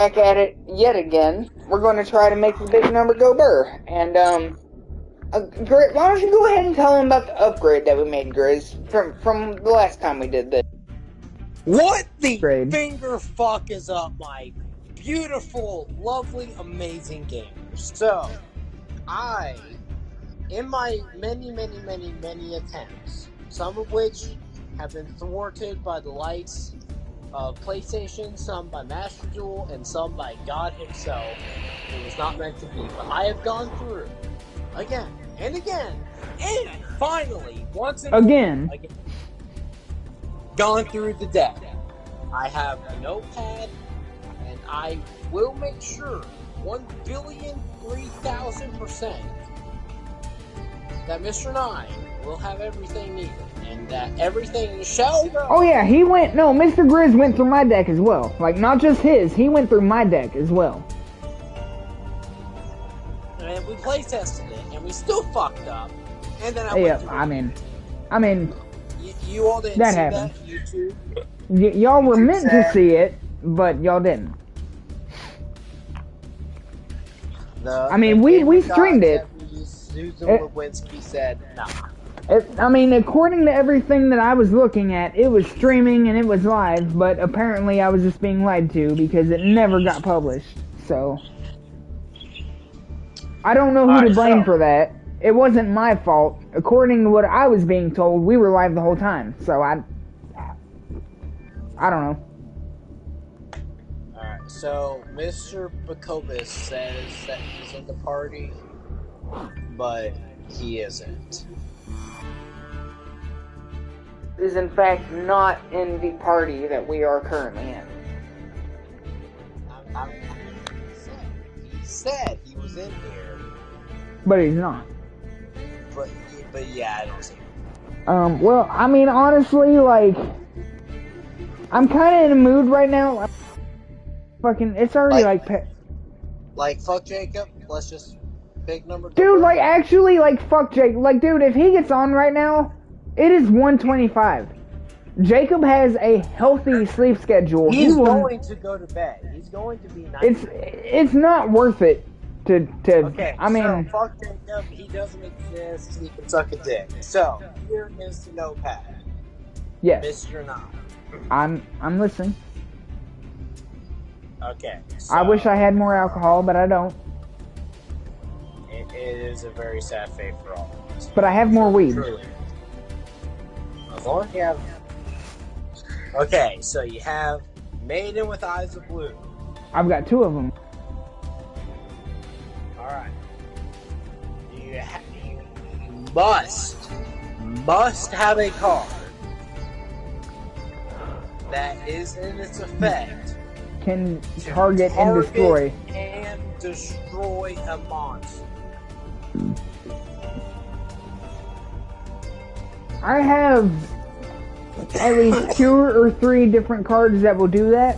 back at it yet again. We're going to try to make the big number go burr. And, Grizz, why don't you go ahead and tell them about the upgrade that we made, Grizz, from the last time we did this. What the Grade. finger fuck is up, my beautiful, lovely, amazing gamers? So, in my many attempts, some of which have been thwarted by the likes of PlayStation, some by Master Duel, and some by God himself. It was not meant to be, but I have gone through again and again, and finally, once again, gone through the deck. I have a notepad, and I will make sure 1,003,000% that Mr. 9 will have everything needed, and that everything shall go. Oh yeah, Mr. Grizz went through my deck as well. Like, not just his, he went through my deck as well. And we play tested it, and we still fucked up. And then I mean, you all didn't that see happened. that, YouTube. Y'all were meant to see it, but y'all didn't. We streamed it. Susan Lewinsky said, nah. According to everything that I was looking at, it was streaming and it was live, but apparently I was just being lied to because it never got published, so... I don't know who to blame for that. It wasn't my fault. According to what I was being told, we were live the whole time, so I don't know. Alright, so Mr. Bacobus says that he's in the party, but he isn't. Is in fact not in the party that we are currently in. He said he was in here. But he's not. But yeah, I don't see him. Well, honestly, like, I'm kind of in a mood right now. It's already like, fuck Jacob. Let's just big number. Dude, actually, fuck Jake. Like, dude, if he gets on right now, it is 1:25. Jacob has a healthy sleep schedule. He's going to go to bed. He's going to be nice. It's not worth it to. Okay. So fuck Jacob. He doesn't exist. He can suck a dick. So here is the notepad. Yes. Mr. 9. I'm listening. Okay. So I wish I had more alcohol, but I don't. It is a very sad fate for all of us. But I have more weed. Truly. As long as you have. Okay, so you have Maiden with Eyes of Blue. I've got 2 of them. Alright. You must have a card that is in its effect Can target and destroy. And destroy a monster. I have at least 2 or 3 different cards that will do that.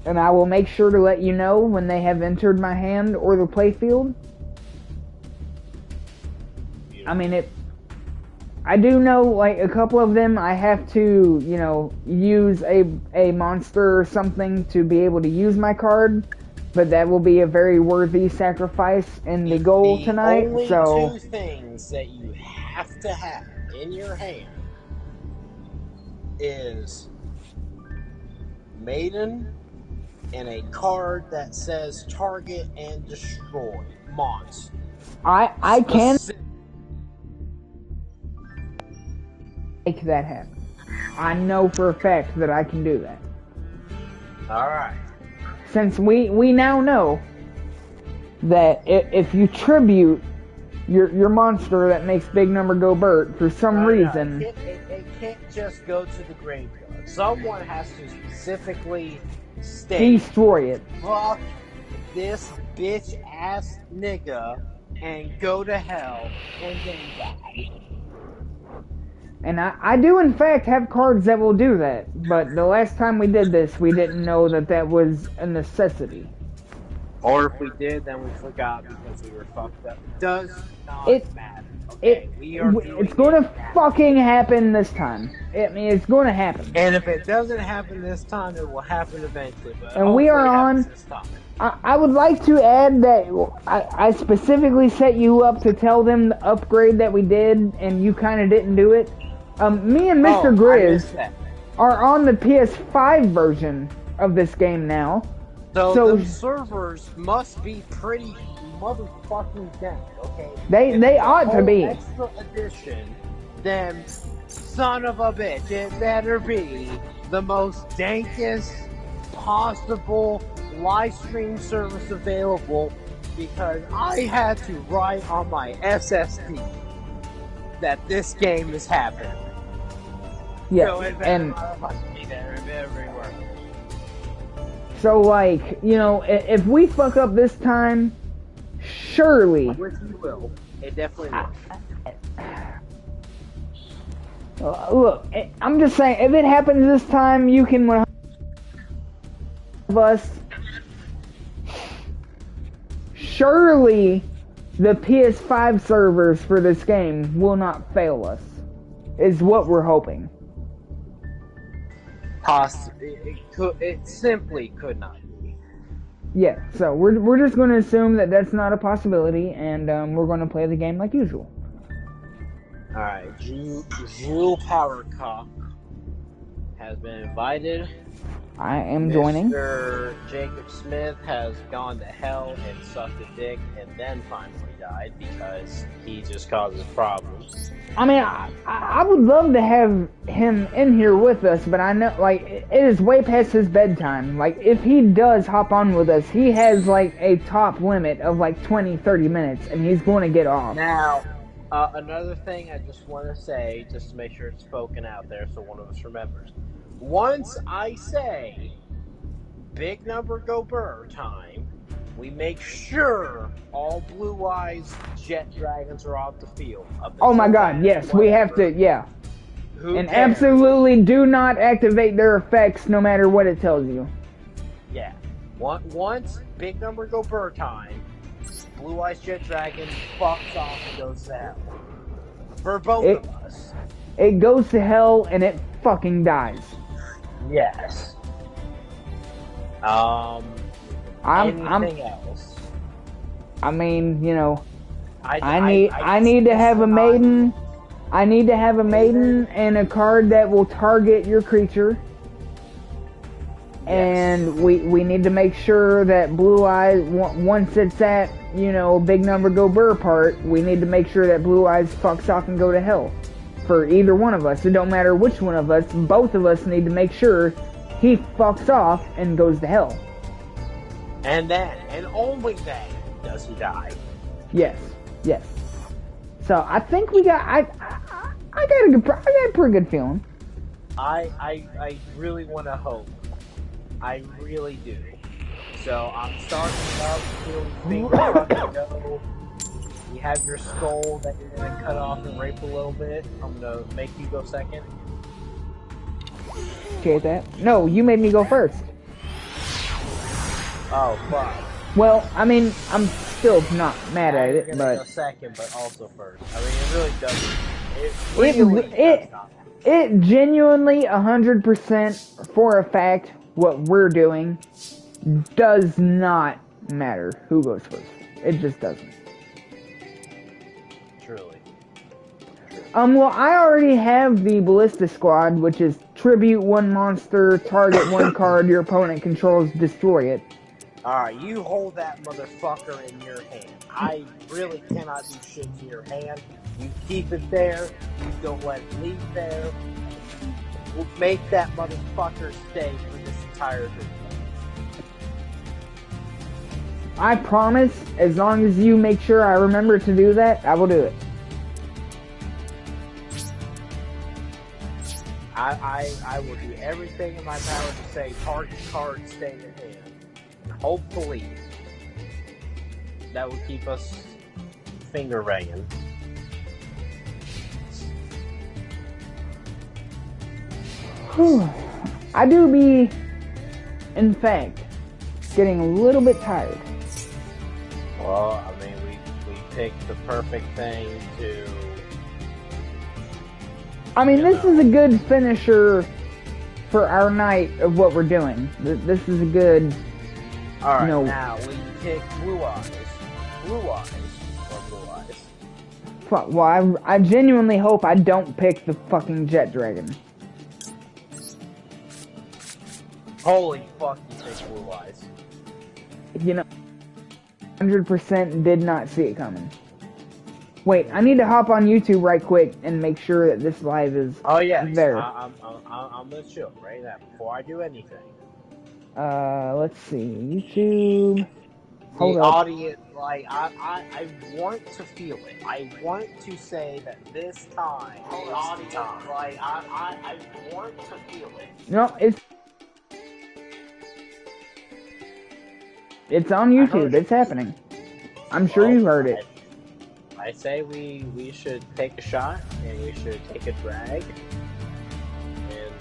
And I will make sure to let you know when they have entered my hand or the playfield. I do know, like, a couple of them I have to, use a monster or something to be able to use my card. But that will be a very worthy sacrifice in the goal tonight. The only 2 things that you have to have in your hand is Maiden and a card that says target and destroy monster. I can make that happen. I know for a fact that I can do that. Alright. Since we now know that if you tribute your monster that makes big number go Bert for some reason... It can't just go to the graveyard. Someone has to specifically state... destroy it. Fuck this bitch-ass nigga and go to hell and then die. And I do in fact have cards that will do that, but the last time we did this, we didn't know that was a necessity. Or if we did, then we forgot because we were fucked up. It does not matter. Okay, it's going to fucking happen this time. I mean, it's going to happen. And if it doesn't happen this time, it will happen eventually. But and we are on. This time. I would like to add that I specifically set you up to tell them the upgrade that we did, and you kind of didn't do it. Me and Mr. Grizz are on the PS5 version of this game now. So the servers must be pretty motherfucking dense, okay? They ought to be. Extra edition, then son of a bitch, it better be the most dankest possible live stream service available, because I had to write on my SSD that this game is happening. Yeah, so it and be there everywhere. So, like, you know, if we fuck up this time, surely... Which we will. It definitely will. Look, I'm just saying, if it happens this time, you can 100% of us. Surely, the PS5 servers for this game will not fail us, is what we're hoping. It simply could not be. Yeah, so we're just going to assume that that's not a possibility, and we're going to play the game like usual. Alright, Jules Powercock has been invited. I am joining. Mr. Jacob Smith has gone to hell and sucked a dick and then finally died because he just causes problems. I mean, I would love to have him in here with us, but I know, like, it is way past his bedtime. Like, if he does hop on with us, he has, like, a top limit of, like, 20-30 minutes, and he's going to get off. Now, another thing I just want to say, just to make sure it's spoken out there so one of us remembers. Once I say, big number go burr time, we make sure all Blue Eyes Jet Dragons are off the field. Oh my god, yes, we have to, yeah. And absolutely do not activate their effects no matter what it tells you. Yeah. Once big number go burr time, Blue Eyes Jet Dragon fucks off and goes to hell. For both of us. It goes to hell and it fucking dies. Yes. Anything else? I mean, you know, I need to have a maiden. I need to have a maiden and a card that will target your creature. Yes. And we need to make sure that Blue Eyes, once it's at, you know, big number go burr part, we need to make sure that Blue Eyes fucks off and go to hell. For either one of us. It don't matter which one of us. Both of us need to make sure he fucks off and goes to hell. And then, and only then, does he die. Yes. Yes. So, I think we got... I got a pretty good feeling. I really want to hope. I really do. So, I'm starting up, feeling fingers fucking go. You have your skull that you're going to cut off and rape a little bit. I'm going to make you go second. Appreciate that. No, you made me go first. Oh, fuck. Well, I mean, I'm still not mad at it, but... Go second, but also first. I mean, it really doesn't. It genuinely, 100% for a fact, what we're doing does not matter who goes first. It just doesn't. Truly. Well, I already have the Ballista Squad, which is tribute one monster, target one card your opponent controls, destroy it. Alright, you hold that motherfucker in your hand. I really cannot do shit to your hand. You keep it there, you don't let it leave there. We'll make that motherfucker stay for this entire video. I promise, as long as you make sure I remember to do that, I will do it. I will do everything in my power to say target card stay in hand. Hopefully, that will keep us finger banging. I do be, in fact, getting a little bit tired. Well, I mean, we picked the perfect thing to. I mean, this is a good finisher for our night of what we're doing. This is a good. All right, No. now we pick Blue Eyes. Blue Eyes or Blue Eyes. Fuck. Well, I genuinely hope I don't pick the fucking Jet Dragon. Holy fuck, you picked Blue Eyes. You know, 100% did not see it coming. Wait, I need to hop on YouTube right quick and make sure that this live is there. I'm gonna chill right now before I do anything. Let's see, YouTube. Hold the up. Audience, like I want to feel it. I want to say that this time, the audience, like I want to feel it. No, it's on YouTube. It's happening. I'm sure you heard it. I say we should take a shot and we should take a drag. And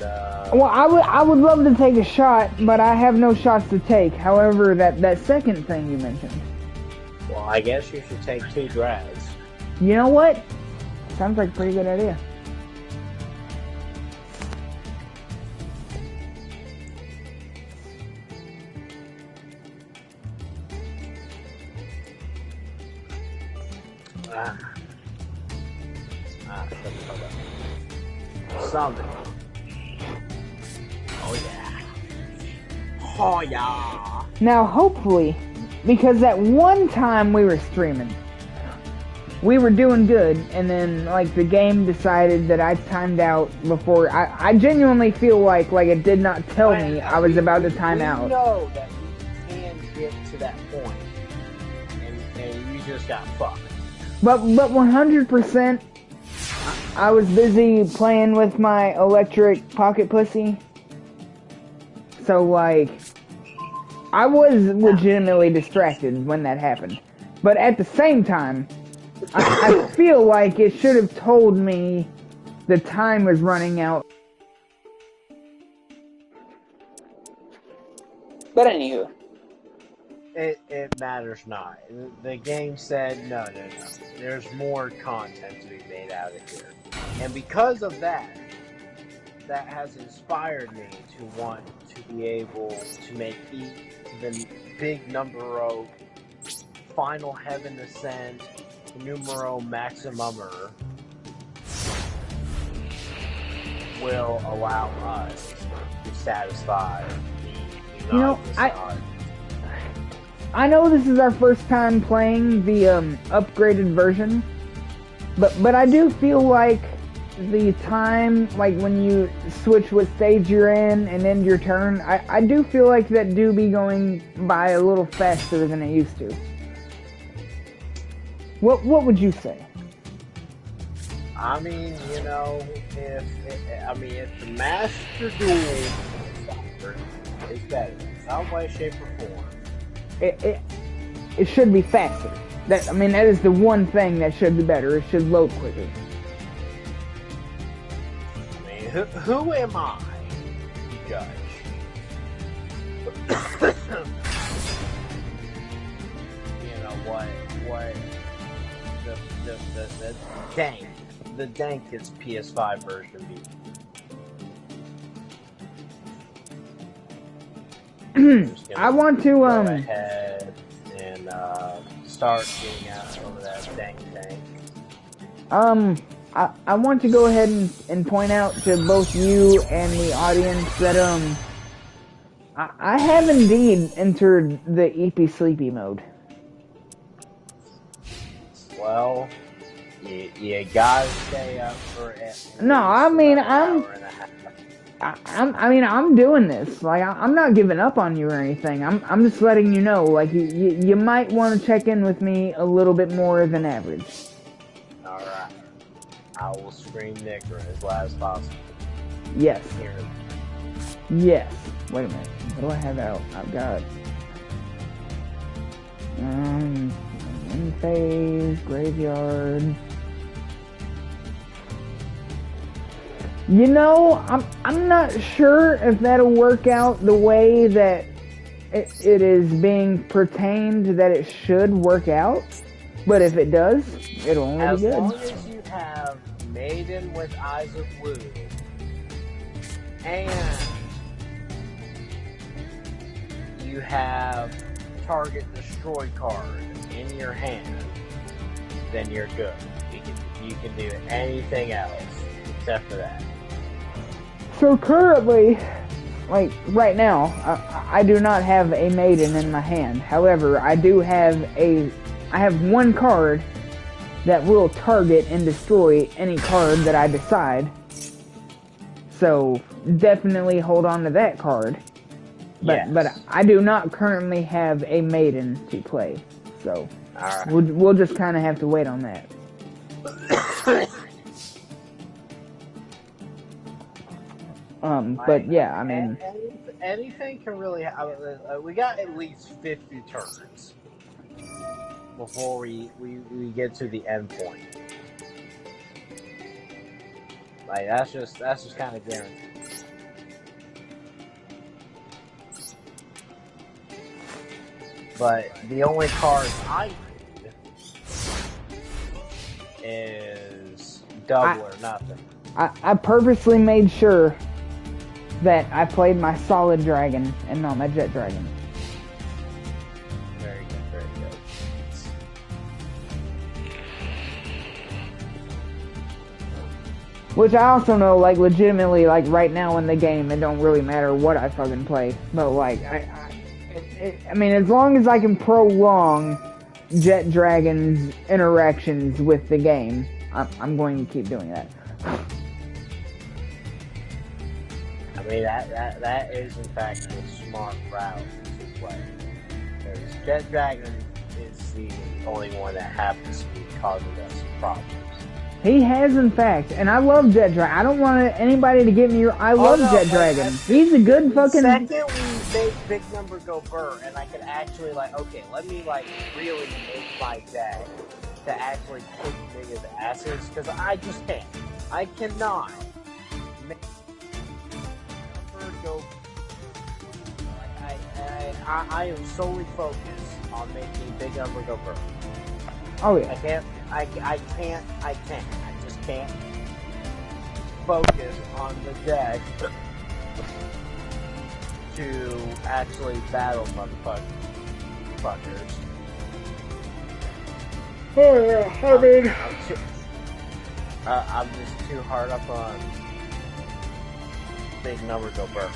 well, I would love to take a shot, but I have no shots to take. However, that second thing you mentioned. Well, I guess you should take 2 drags. You know what? Sounds like a pretty good idea. Summon. Oh yeah. Oh yeah. Now, hopefully, because that one time we were streaming, we were doing good, and then, like, the game decided that I timed out before. I genuinely feel like it did not tell me I was about to time out. We know that we can get to that point, and you just got fucked. But 100%, I was busy playing with my electric pocket pussy. So, like, I was legitimately distracted when that happened. But at the same time, I feel like it should have told me the time was running out. But anywho. It matters not. The game said, no. There's more content to be made out of here. And because of that, that has inspired me to want to be able to make the big numero final heaven ascent numero maximumer will allow us to satisfy the You know, I know this is our first time playing the upgraded version, but I do feel like the time, like when you switch what stage you're in and end your turn, I do feel like that do be going by a little faster than it used to. What would you say? I mean, you know, if the Master Duel is better in some way, shape, or form, it should be faster. That is the one thing that should be better. It should load quicker. I mean, who am I to judge? You know what the dankest PS5 version be. I want to go ahead and start getting out some of that dank. I want to go ahead and point out to both you and the audience that I have indeed entered the Eepy Sleepy mode. Well, you gotta stay up for it. No, I mean I'm doing this. Like, I'm not giving up on you or anything. I'm just letting you know, like, you might want to check in with me a little bit more than average. Alright. I will scream Nicker as loud as possible. Yes. Yes. Wait a minute. What do I have out? I've got in phase, graveyard. You know, I'm not sure if that'll work out the way that it is being pertained that it should work out, but if it does, it'll only As be good. long as you have Maiden with Eyes of Blue and you have Target Destroy card in your hand, then you're good. You can do anything else except for that. So currently, like right now, I do not have a Maiden in my hand. However, I have one card that will target and destroy any card that I decide. So definitely hold on to that card. But I do not currently have a Maiden to play. So Alright. we'll just kind of have to wait on that. But yeah, I mean, anything can really. We got at least 50 turns before we get to the end point. Like that's just kind of guaranteed. But the only cards I need is double or nothing. I purposely made sure that I played my solid dragon and not my jet dragon. Very good, very good. Which I also know, like, legitimately, like, right now in the game, it don't really matter what I fucking play. But, like, I mean, as long as I can prolong Jet Dragon's interactions with the game, I'm going to keep doing that. I mean, that is, in fact, a smart route to play. Because Jet Dragon is the only one that happens to be causing us problems. He has, in fact, and I love Jet Dragon. I don't want anybody to get me. I love Jet Dragon. He's a good fucking. The second we make Big Number go burr, and I can actually okay, let me really make my deck to actually kick niggas' asses, because I just can't. I cannot make Number go. I am solely focused on making Big Number go burr. Oh yeah. I just can't focus on the deck to actually battle motherfuckers. Oh yeah, I mean, I'm just too hard up on Big Number go burr.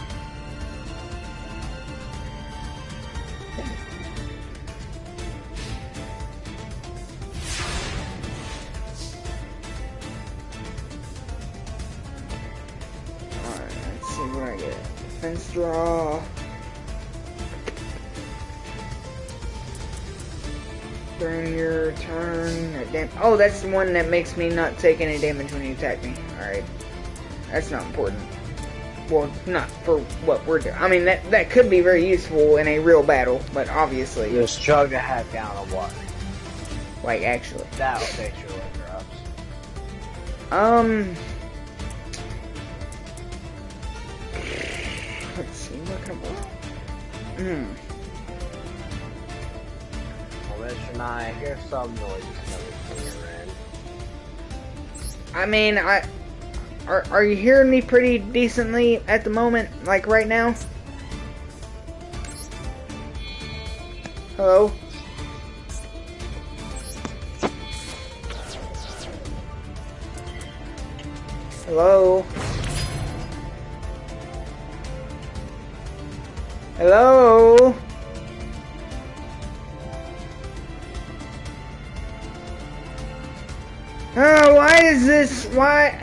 What I get? Defense draw. During your turn. Oh, that's the one that makes me not take any damage when you attack me. Alright. That's not important. Well, not for what we're doing. I mean, that could be very useful in a real battle, but obviously. Just chug a half gallon of water. Like, actually. That'll fix your liquor ups. Let's see, what can Well, Mr. Nye, here's some noise coming from your end. I mean, are you hearing me pretty decently at the moment, like right now? Hello? Hello? Hello? Oh, why is this? Why?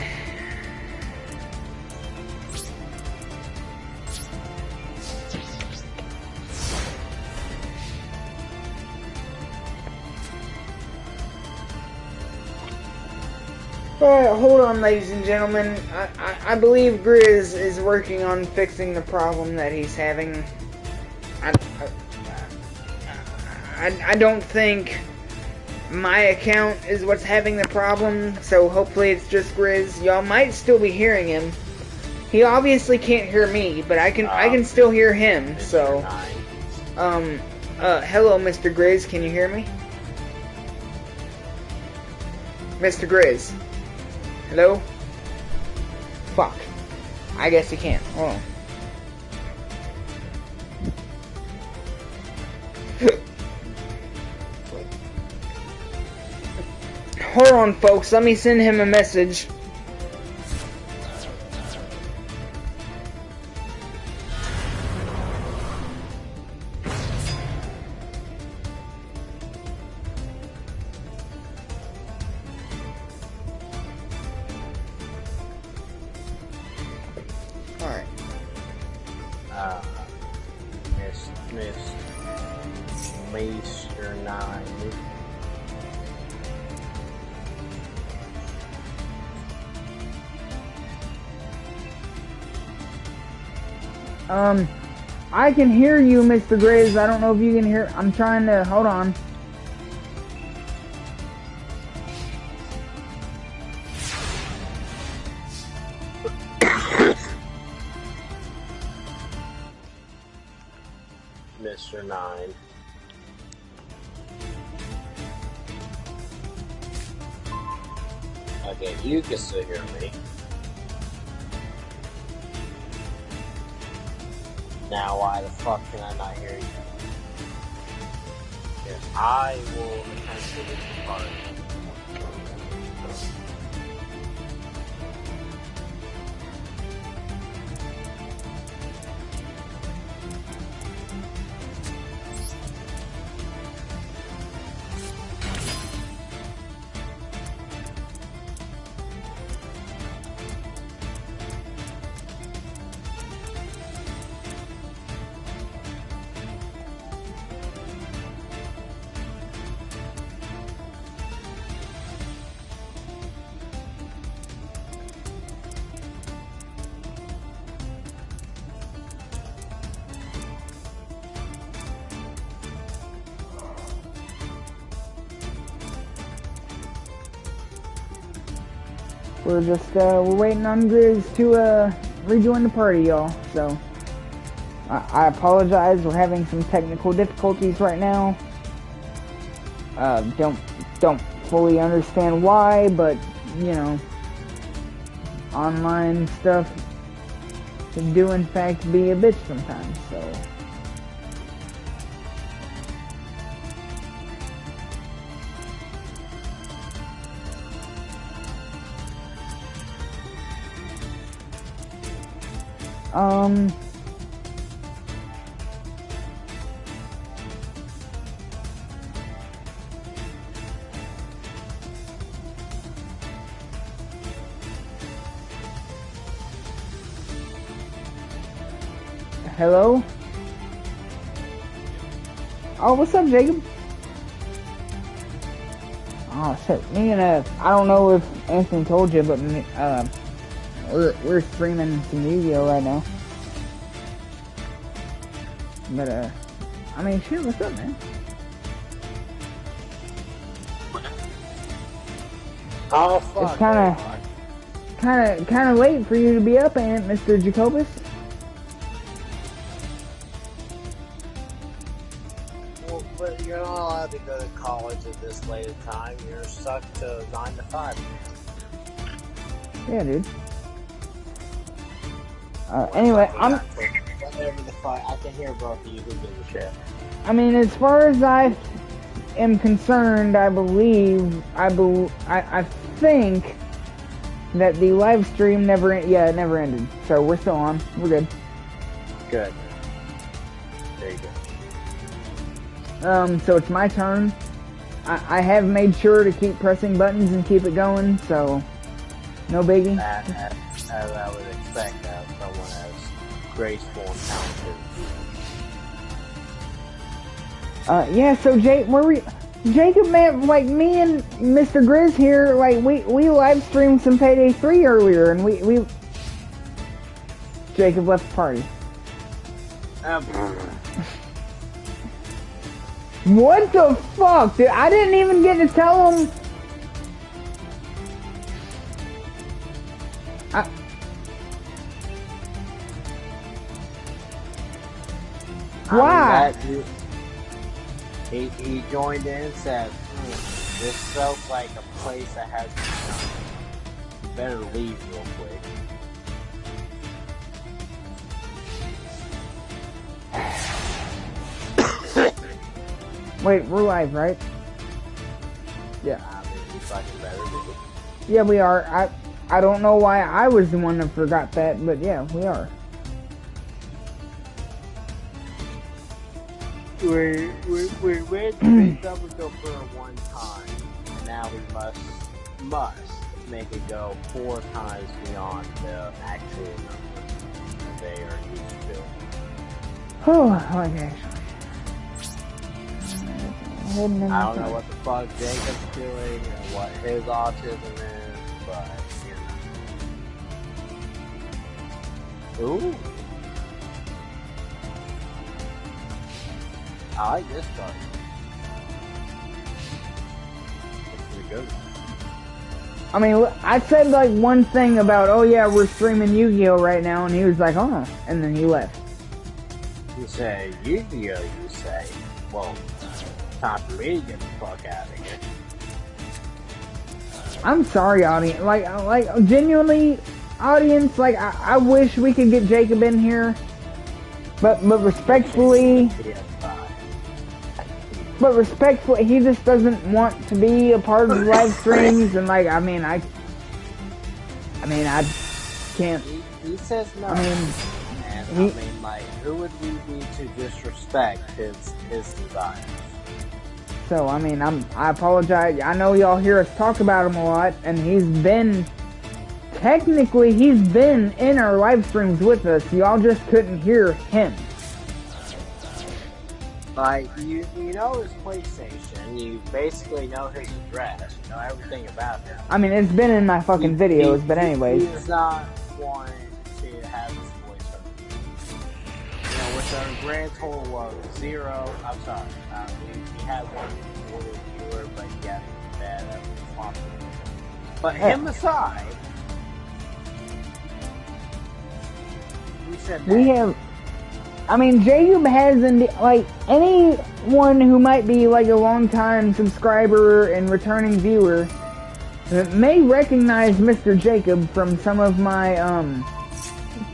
Alright, hold on, ladies and gentlemen. I believe Grizz is working on fixing the problem that he's having. I don't think my account is what's having the problem, so hopefully it's just Grizz. Y'all might still be hearing him. He obviously can't hear me, but I can still hear him, so. Hello, Mr. Grizz, can you hear me? Mr. Grizz. Hello? Fuck. I guess he can't. Hold on. Hold on, folks. Let me send him a message. Alright. Mr. 9. I can hear you, Mr. Grizz. I don't know if you can hear. I'm trying to. Hold on. Mr. 9. Okay, you can still hear me. Now why the fuck can I not hear you? Yes, I will attempt to this part. We're just, we're waiting on Grizz to, rejoin the party, y'all. So, I apologize. We're having some technical difficulties right now. Don't fully understand why, but, you know, online stuff can do, in fact, be a bitch sometimes, so. Hello? Oh, what's up, Jacob? Oh, shit. Me and, I don't know if Anthony told you, but, we're streaming some video right now. But, I mean, shit, what's up, man? Oh, fuck. It's kinda late for you to be up, ain't it, Mr. Jacobus? Well, but you're not allowed to go to college at this late a time. You're stuck to 9 to 5. Yeah, dude. Anyway, Whatever the fuck, I can hear both of you. Who gives a shit? I mean, as far as I am concerned, I think that the live stream never ended. So we're still on. We're good. Good. There you go. So it's my turn. I have made sure to keep pressing buttons and keep it going, so no biggie. As I would expect out of someone as graceful and talented. Yeah, so Jacob, man, like, me and Mr. Grizz here, like, we live streamed some Payday 3 earlier, and we Jacob left the party. What the fuck, dude? I didn't even get to tell him. Why? He joined in and said, this felt like a place that has you better leave real quick. Wait, we're live, right? Yeah. I mean, we fucking better do. Yeah, we are. I don't know why I was the one that forgot that, but yeah, we are. We went to Dumbledore for one time, and now we must make it go 4 times beyond the actual number they are used to. Oh, okay. I don't know what the fuck Jacob's doing or what his autism is, but you know. Ooh. I like this part. That's pretty good. I mean, I said like one thing about, oh yeah, we're streaming Yu-Gi-Oh right now, and he was like, oh, and then he left. You say Yu-Gi-Oh, you say, well, time for me to get the fuck out of here. I'm sorry, audience. Like genuinely, audience. Like, I wish we could get Jacob in here, but respectfully, he just doesn't want to be a part of the live streams, and like, I can't. He says no. I mean, like, who would we be to disrespect his desires? So, I mean, I apologize. I know y'all hear us talk about him a lot, and he's been in our live streams with us. Y'all just couldn't hear him. Like, you know his PlayStation, you basically know his address, you know everything about him. I mean, it's been in my fucking videos, but anyways. He's not one to have his voice heard. You know, with a grand total of 0, I'm sorry, we had one viewer, but yeah, bad responsible. But him aside, we said that. We have... I mean, Jacob hasn't, like, anyone who might be, like, a long-time subscriber and returning viewer may recognize Mr. Jacob from some of my,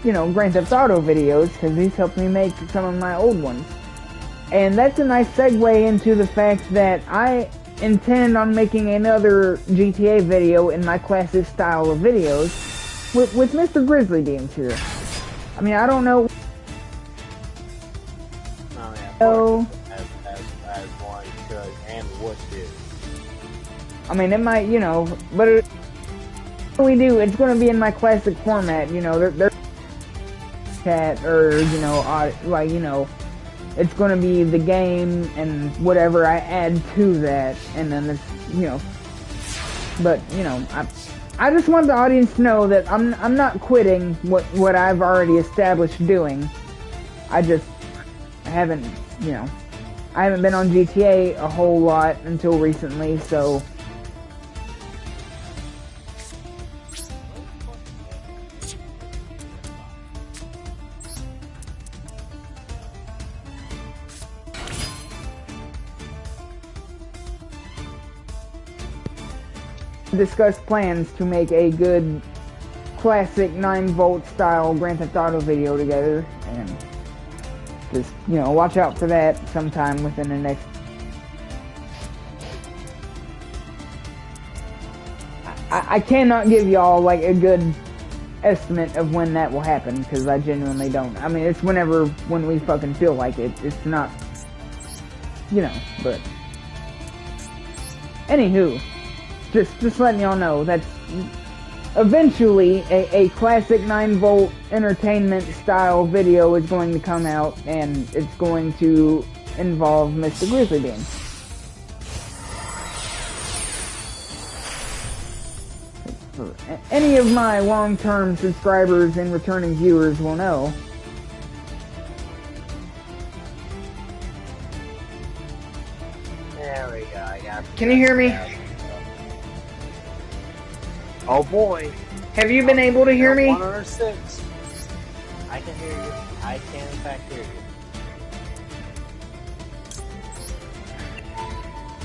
you know, Grand Theft Auto videos, because he's helped me make some of my old ones. And that's a nice segue into the fact that I intend on making another GTA video in my classic style of videos with Mr. Grizzly Beans here. I mean, I don't know... As one should and would do. I mean, it might, you know, but it's going to be in my classic format, you know, they're chat, or, you know, like, you know, it's going to be the game and whatever I add to that, and then it's, you know, but, you know, I just want the audience to know that I'm not quitting what I've already established doing. I haven't, you know, I haven't been on GTA a whole lot until recently, so... discuss plans to make a good classic 9-volt style Grand Theft Auto video together, and just, you know, watch out for that sometime within the next... I cannot give y'all, like, a good estimate of when that will happen, because I genuinely don't. I mean, it's when we fucking feel like it. It's not, you know, but... Anywho, just letting y'all know, that's... Eventually, a classic 9-volt entertainment style video is going to come out, and it's going to involve Mr. Grizzly Bean. Any of my long-term subscribers and returning viewers will know. There we go, I got it. Can you hear me? Oh boy. Have you been able to hear me? 106. I can hear you. I can in fact hear you.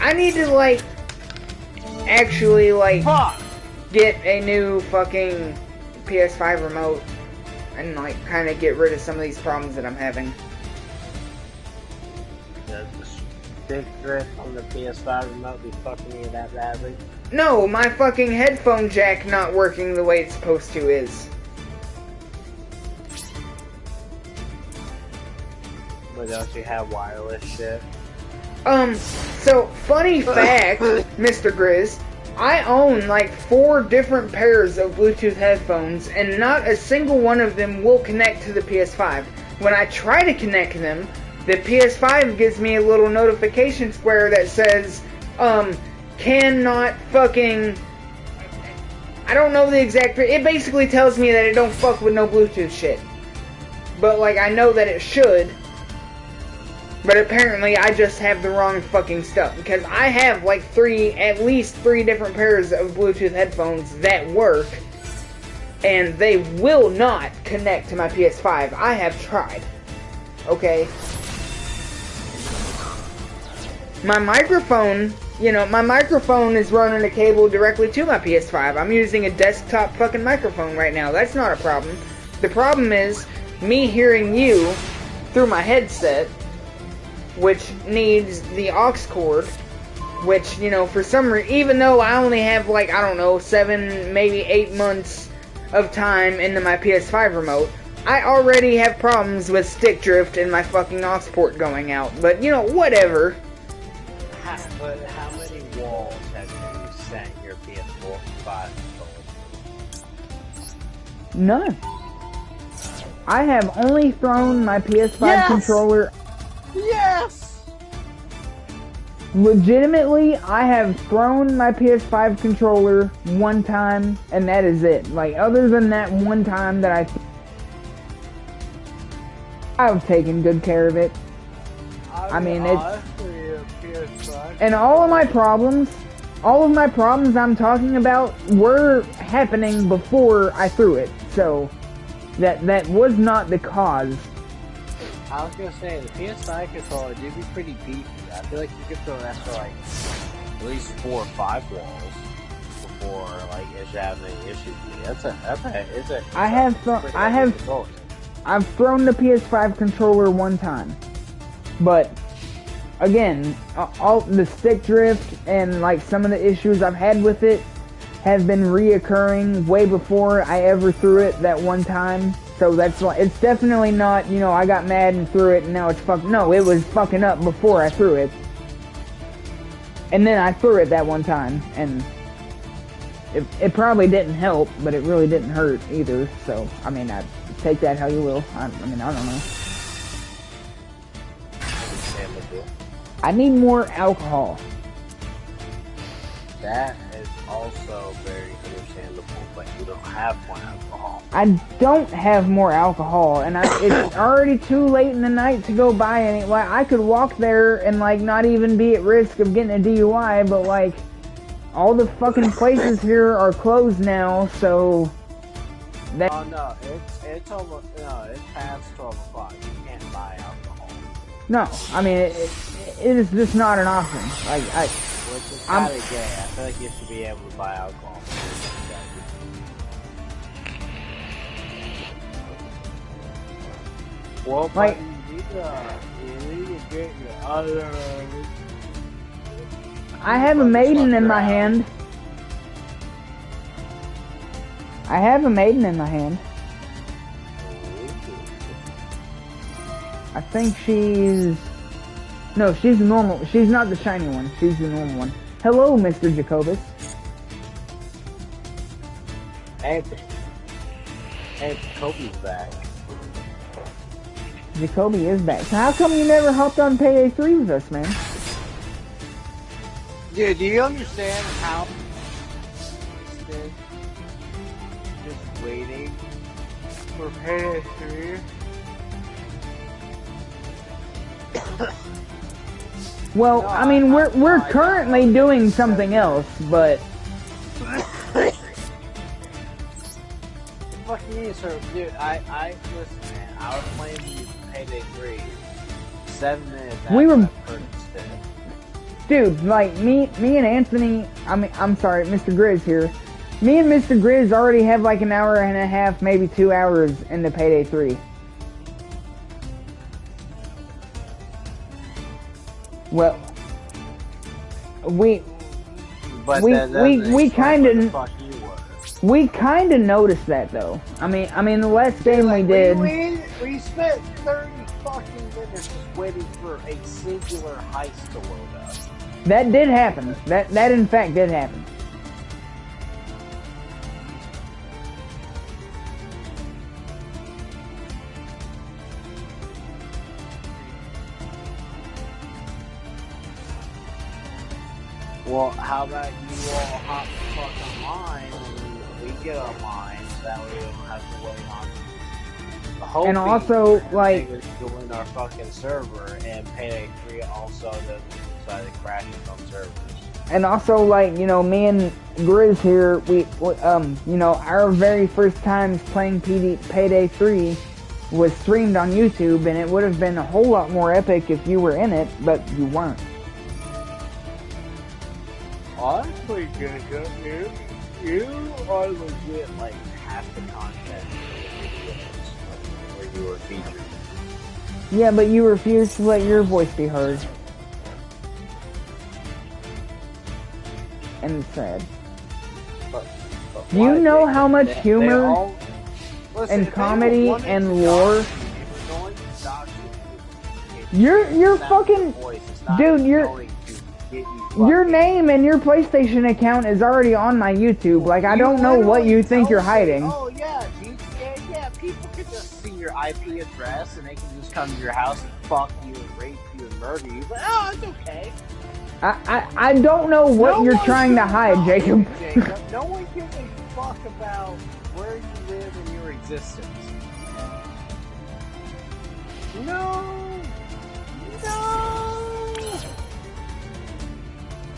I need to, like, actually, like, Fuck! get a new fucking PS5 remote and, like, kind of get rid of some of these problems that I'm having. Does the stick drift on the PS5 remote be fucking you that badly? No, my fucking headphone jack not working the way it's supposed to is. But don't you have wireless shit? So, funny fact, Mr. Grizz, I own like 4 different pairs of Bluetooth headphones, and not a single one of them will connect to the PS5. When I try to connect them, the PS5 gives me a little notification square that says, cannot fucking... I don't know the exact... It basically tells me that it don't fuck with no Bluetooth shit. But, like, I know that it should. But apparently I just have the wrong fucking stuff. Because I have, like, at least 3 different pairs of Bluetooth headphones that work. And they will not connect to my PS5. I have tried. Okay? My microphone... You know, my microphone is running a cable directly to my PS5. I'm using a desktop fucking microphone right now. That's not a problem. The problem is me hearing you through my headset, which needs the aux cord, which, you know, for some reason, even though I only have, like, I don't know, 7, maybe 8 months of time into my PS5 remote, I already have problems with stick drift and my fucking aux port going out. But, you know, whatever. But how many walls have you sent your PS5 controller? None. I have only thrown my PS5 Yes! controller... Yes! Legitimately, I have thrown my PS5 controller one time, and that is it. Like, other than that one time that I've taken good care of it. I mean, it's... And all of my problems I'm talking about were happening before I threw it. So, that was not the cause. I was gonna say, the PS5 controller do be pretty beefy. I feel like you could throw that for like at least 4 or 5 walls before like it's having issues. I've thrown the PS5 controller one time, but again, all the stick drift and like some of the issues I've had with it have been reoccurring way before I ever threw it that one time. So that's why it's definitely not, you know, I got mad and threw it and now it's fucked. No, it was fucking up before I threw it. And then I threw it that one time, and it probably didn't help, but it really didn't hurt either. So, I mean, I take that how you will. I mean, I don't know. I need more alcohol. That is also very understandable, but you don't have more alcohol. I don't have more alcohol, and it's already too late in the night to go buy any. Like, I could walk there and, like, not even be at risk of getting a DUI, but, like, all the fucking places here are closed now, so... That Oh, no, it's almost, no, it's past 12 o'clock. You can't buy alcohol. No, I mean, it is just not an option. Like, Which is kind of gay. I feel like you should be able to buy alcohol. Well, like, you need to get your other... I have a maiden in my hand. I have a maiden in my hand. I think she's... No, she's the normal. She's not the shiny one. She's the normal one. Hello, Mr. Jacobus. Anthony. And Kobe's back. Jacoby is back. So how come you never hopped on Payday 3 with us, man? Dude, do you understand how... Just waiting for Payday 3? Well, No, I mean, we're currently doing something else, but... Fuck you, sir. Dude, listen, man, I was playing you Payday 3 7 minutes after We were- I purchased it. Dude, like, me and Anthony, I'm sorry, Mr. Grizz here. Me and Mr. Grizz already have like an hour and a half, maybe 2 hours into Payday 3. Well, we kind of noticed that though. I mean the last game we did. We spent 30 fucking minutes just waiting for a singular heist to load up. That did happen. That in fact did happen. Well, how about you all hop the fuck online and we get online so that way we don't have to wait on. And also, like, join our fucking server, and Payday 3 also doesn't decide to crash on servers. And also, like, you know, me and Grizz here, we you know, our very first times playing Payday 3 was streamed on YouTube, and it would have been a whole lot more epic if you were in it, but you weren't. Honestly, Jacob, you are legit like half the content where you were featured. Yeah, but you refuse to let your voice be heard. And it's sad. But you know how much humor and comedy and lore. You're fucking dude. Your name and your PlayStation account is already on my YouTube. Like, I don't know what you think you're hiding. Oh yeah, people can just see your IP address and they can just come to your house and fuck you and rape you and murder you. But oh, it's okay. I don't know what you're trying to hide, Jacob. No one gives a fuck about where you live and your existence.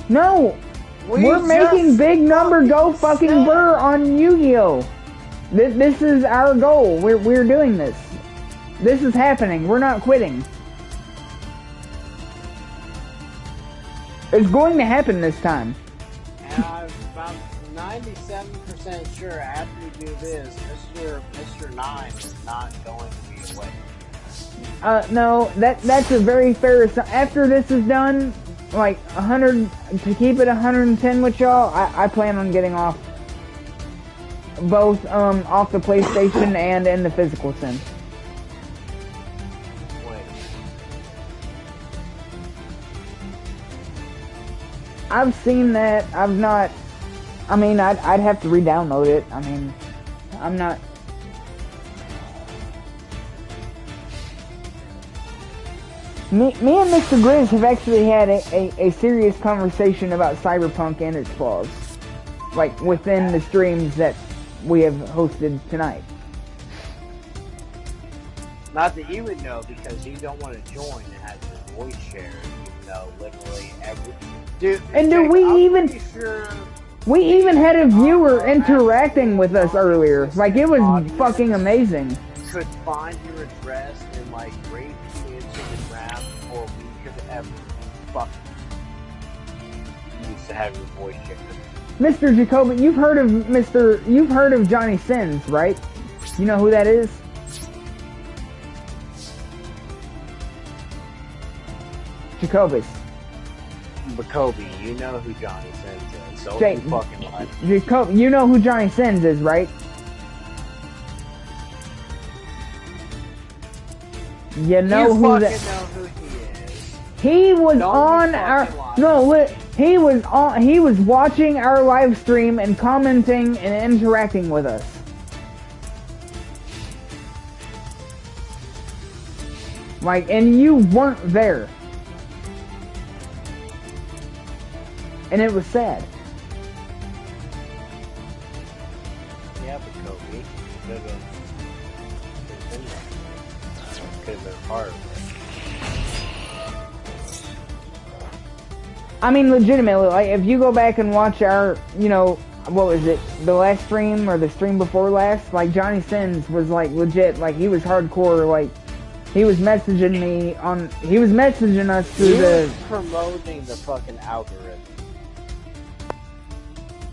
No! We're making big number go fucking burr on Yu-Gi-Oh! This is our goal. We're doing this. This is happening. We're not quitting. It's going to happen this time. And I'm about 97% sure after we do this, Mr. 9 is not going to be away. No, that's a very fair assumption. After this is done, like 100, to keep it 110 with y'all, I plan on getting off both off the PlayStation and in the physical sense. Wait. I've seen that. I've not. I mean, I'd have to re-download it. I mean, I'm not. Me and Mr. Grizz have actually had a serious conversation about Cyberpunk and its flaws. Like, within the streams that we have hosted tonight. Not that you would know, because you don't want to join and have your voice shared, even though literally every... Dude, we even had a viewer interacting with us earlier. Like, it was fucking amazing. Could find your address and, like, rape you into the ground before we could ever fuck you. Used to have your voice shared. Mr. Jacoby, you've heard of Johnny Sins, right? You know who that is? Jacobus. Jacoby, you know who Johnny Sins is, so Jake, you fucking like. Jacob, you know who Johnny Sins is, right? You know who that? Know who he is. He was on our he was watching our live stream and commenting and interacting with us. Like, and you weren't there. And it was sad. Yeah, but Kobe could have been hard. I mean, legitimately, like, if you go back and watch our, you know, what was it, the last stream or the stream before last, like, Johnny Sins was, like, legit, like, he was hardcore, like, he was messaging me on. He was messaging us through You're promoting the fucking algorithm.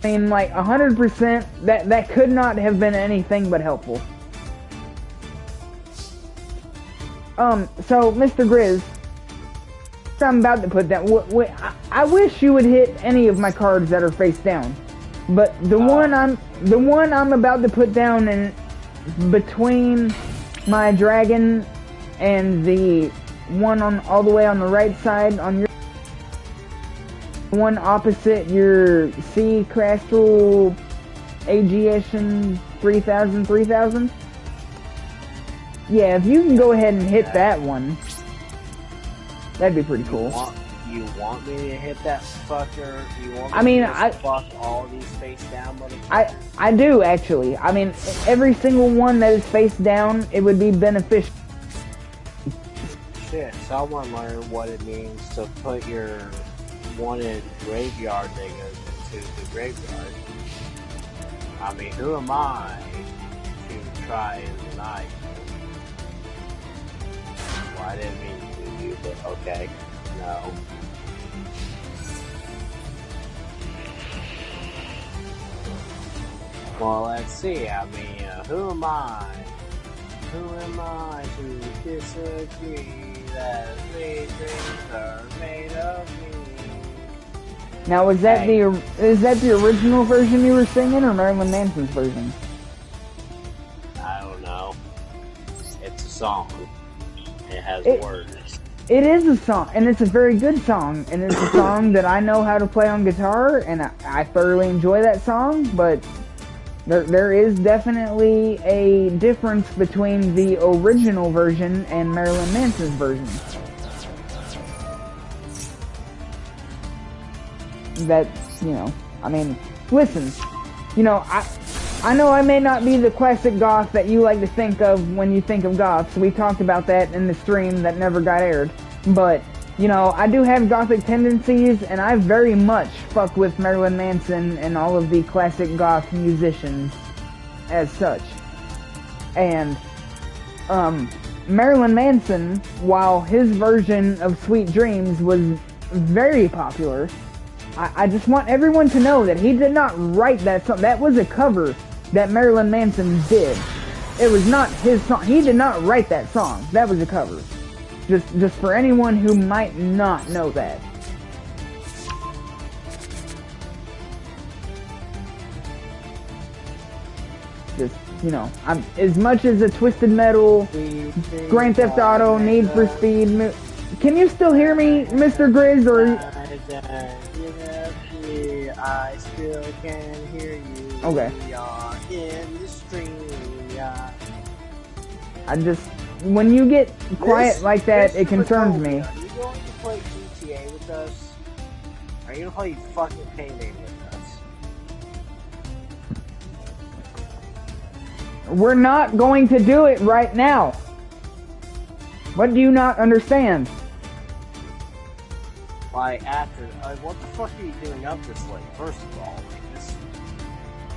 I mean, like 100%. That could not have been anything but helpful. So Mr. Grizz, I'm about to put that. I wish you would hit any of my cards that are face down, but the one I'm about to put down in between my dragon and the one on all the way on the right side on your one opposite your Sea Crystal Aegiation 3000. Yeah, if you can go ahead and hit that one, that'd be pretty cool. You want me to hit that fucker? You want me I mean, to fuck all these face down motherfuckers? I do actually. I mean, every single one that is face down, it would be beneficial. Shit, someone learn what it means to put your wanted graveyard niggas into the graveyard. I mean, who am I to try and deny you? Well, I didn't mean to do you, but okay. No. Well, let's see. I mean, who am I? Who am I to disagree that these dreams are made of me? Now, is that the original version you were singing, or Marilyn Manson's version? I don't know. It's a song. It has words. It is a song, and it's a very good song, and it's a song that I know how to play on guitar, and I thoroughly enjoy that song, but there is definitely a difference between the original version and Marilyn Manson's version. That, you know, I mean, listen, you know, I know I may not be the classic goth that you like to think of when you think of goths. We talked about that in the stream that never got aired. But, you know, I do have gothic tendencies, and I very much fuck with Marilyn Manson and all of the classic goth musicians as such. And, Marilyn Manson, while his version of Sweet Dreams was very popular, I just want everyone to know that he did not write that song. That was a cover that Marilyn Manson did. It was not his song. He did not write that song. That was a cover. Just for anyone who might not know that. Just, you know, I'm as much as a Twisted Metal, Grand Theft Auto, Need for Speed. Can you still hear me, Mr. Grizz? Or I still can hear you. Okay. We are in the stream. Yeah. I just, when you get quiet like that, it concerns me. Are you going to play GTA with us? Are you going to play fucking Payday with us? We're not going to do it right now. What do you not understand? Like, after, what the fuck are you doing up this late? First of all, like, this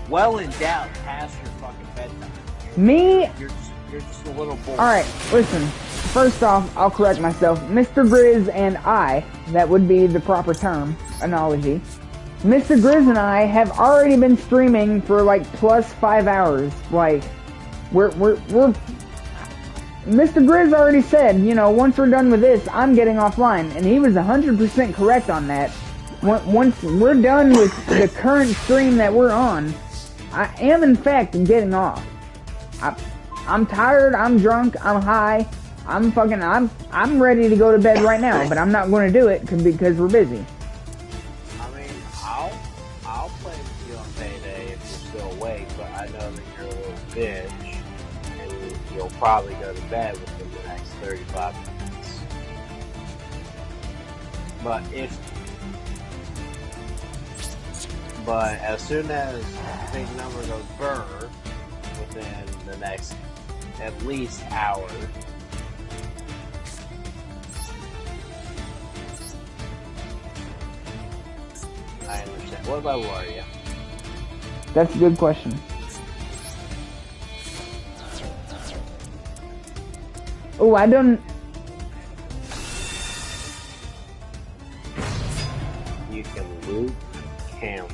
well endowed past your fucking bedtime. Me? You're just a little bored. Alright, listen. First off, I'll correct myself. Mr. Grizz and I, that would be the proper term, analogy. Mr. Grizz and I have already been streaming for like plus 5 hours. Like, we're Mr. Grizz already said, you know, once we're done with this, I'm getting offline, and he was 100% correct on that. Once we're done with the current stream that we're on, I am in fact getting off. I'm tired, I'm drunk, I'm high, I'm ready to go to bed right now, but I'm not going to do it because we're busy. I mean, I'll play with you on Payday if you're still awake, but I know that you're a little bitch. You'll probably go to bed within the next 35 minutes. But as soon as the big number goes burr within the next at least hour, I understand. What level are you? That's a good question. Oh, I don't. You can loot cams.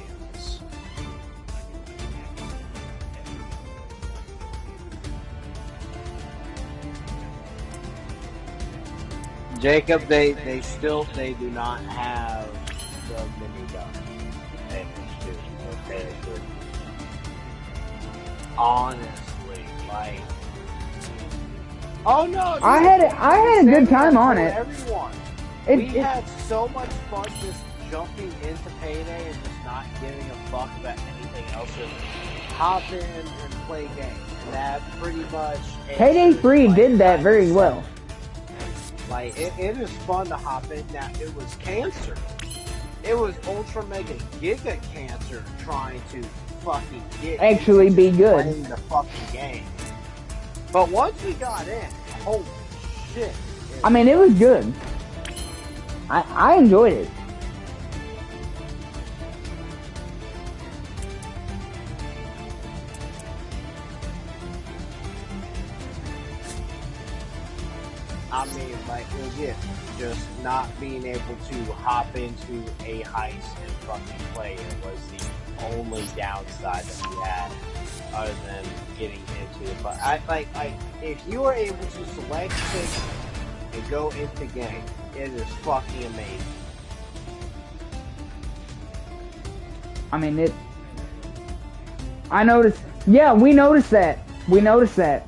Jacob, they do not have the minigun. They do, okay? Honestly, like, oh no! Dude, I had a good time on it. Everyone, we had so much fun just jumping into Payday and just not giving a fuck about anything else. Just hop in and play games, and that pretty much. Payday 3 did that very well. Like, it is fun to hop in. Now, it was cancer. It was ultra mega giga cancer trying to fucking get actually be good playing the fucking game. But once we got in, holy shit. I mean, it was good. I enjoyed it. I mean, like, again, just not being able to hop into a heist and fucking play it was the only downside that we had, other than getting into it. But if you are able to select things and go into game, it is fucking amazing. I mean, I noticed. Yeah, we noticed that. We noticed that.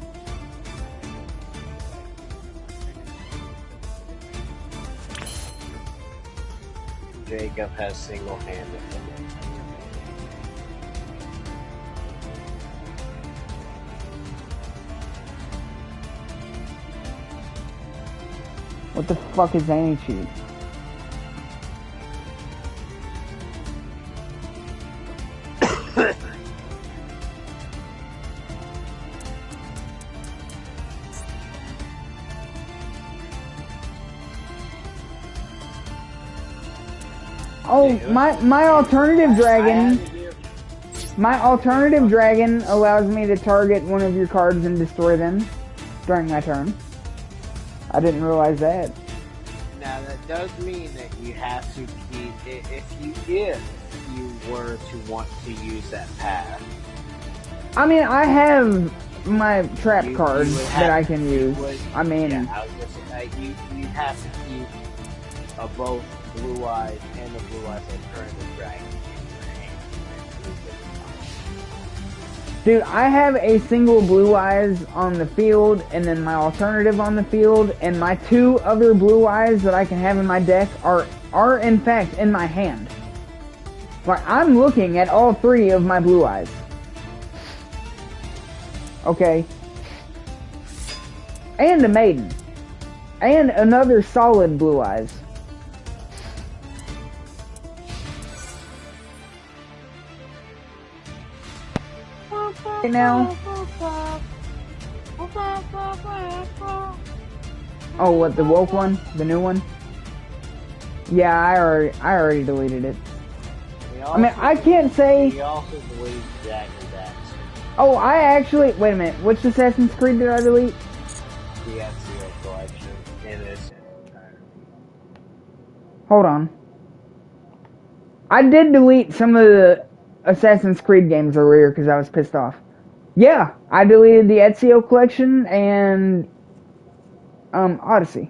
Jacob has single-handed. What the fuck is anti-cheat? Oh, my alternative dragon. My alternative dragon allows me to target one of your cards and destroy them during my turn. I didn't realize that. Now that does mean that you have to keep if you were to want to use that path. I mean, I have my trap cards that I can use. I mean, yeah, I was gonna say, you have to keep both Blue Eyes and the Blue Eyes Alternative Dragon in your hand. Dude, I have a single Blue Eyes on the field, and then my alternative on the field, and my two other Blue Eyes that I can have in my deck are in fact in my hand. Like, I'm looking at all three of my Blue Eyes. Okay. And a Maiden. And another solid Blue Eyes. Right now. Oh, what, the woke one? The new one? Yeah, I already deleted it. I mean, I can't say... We also deleted Jak and Daxter. Oh, I actually... Wait a minute. Which Assassin's Creed did I delete? The Ezio collection. In its entirety. Hold on. I did delete some of the Assassin's Creed games earlier because I was pissed off. Yeah, I deleted the Ezio collection and... Odyssey.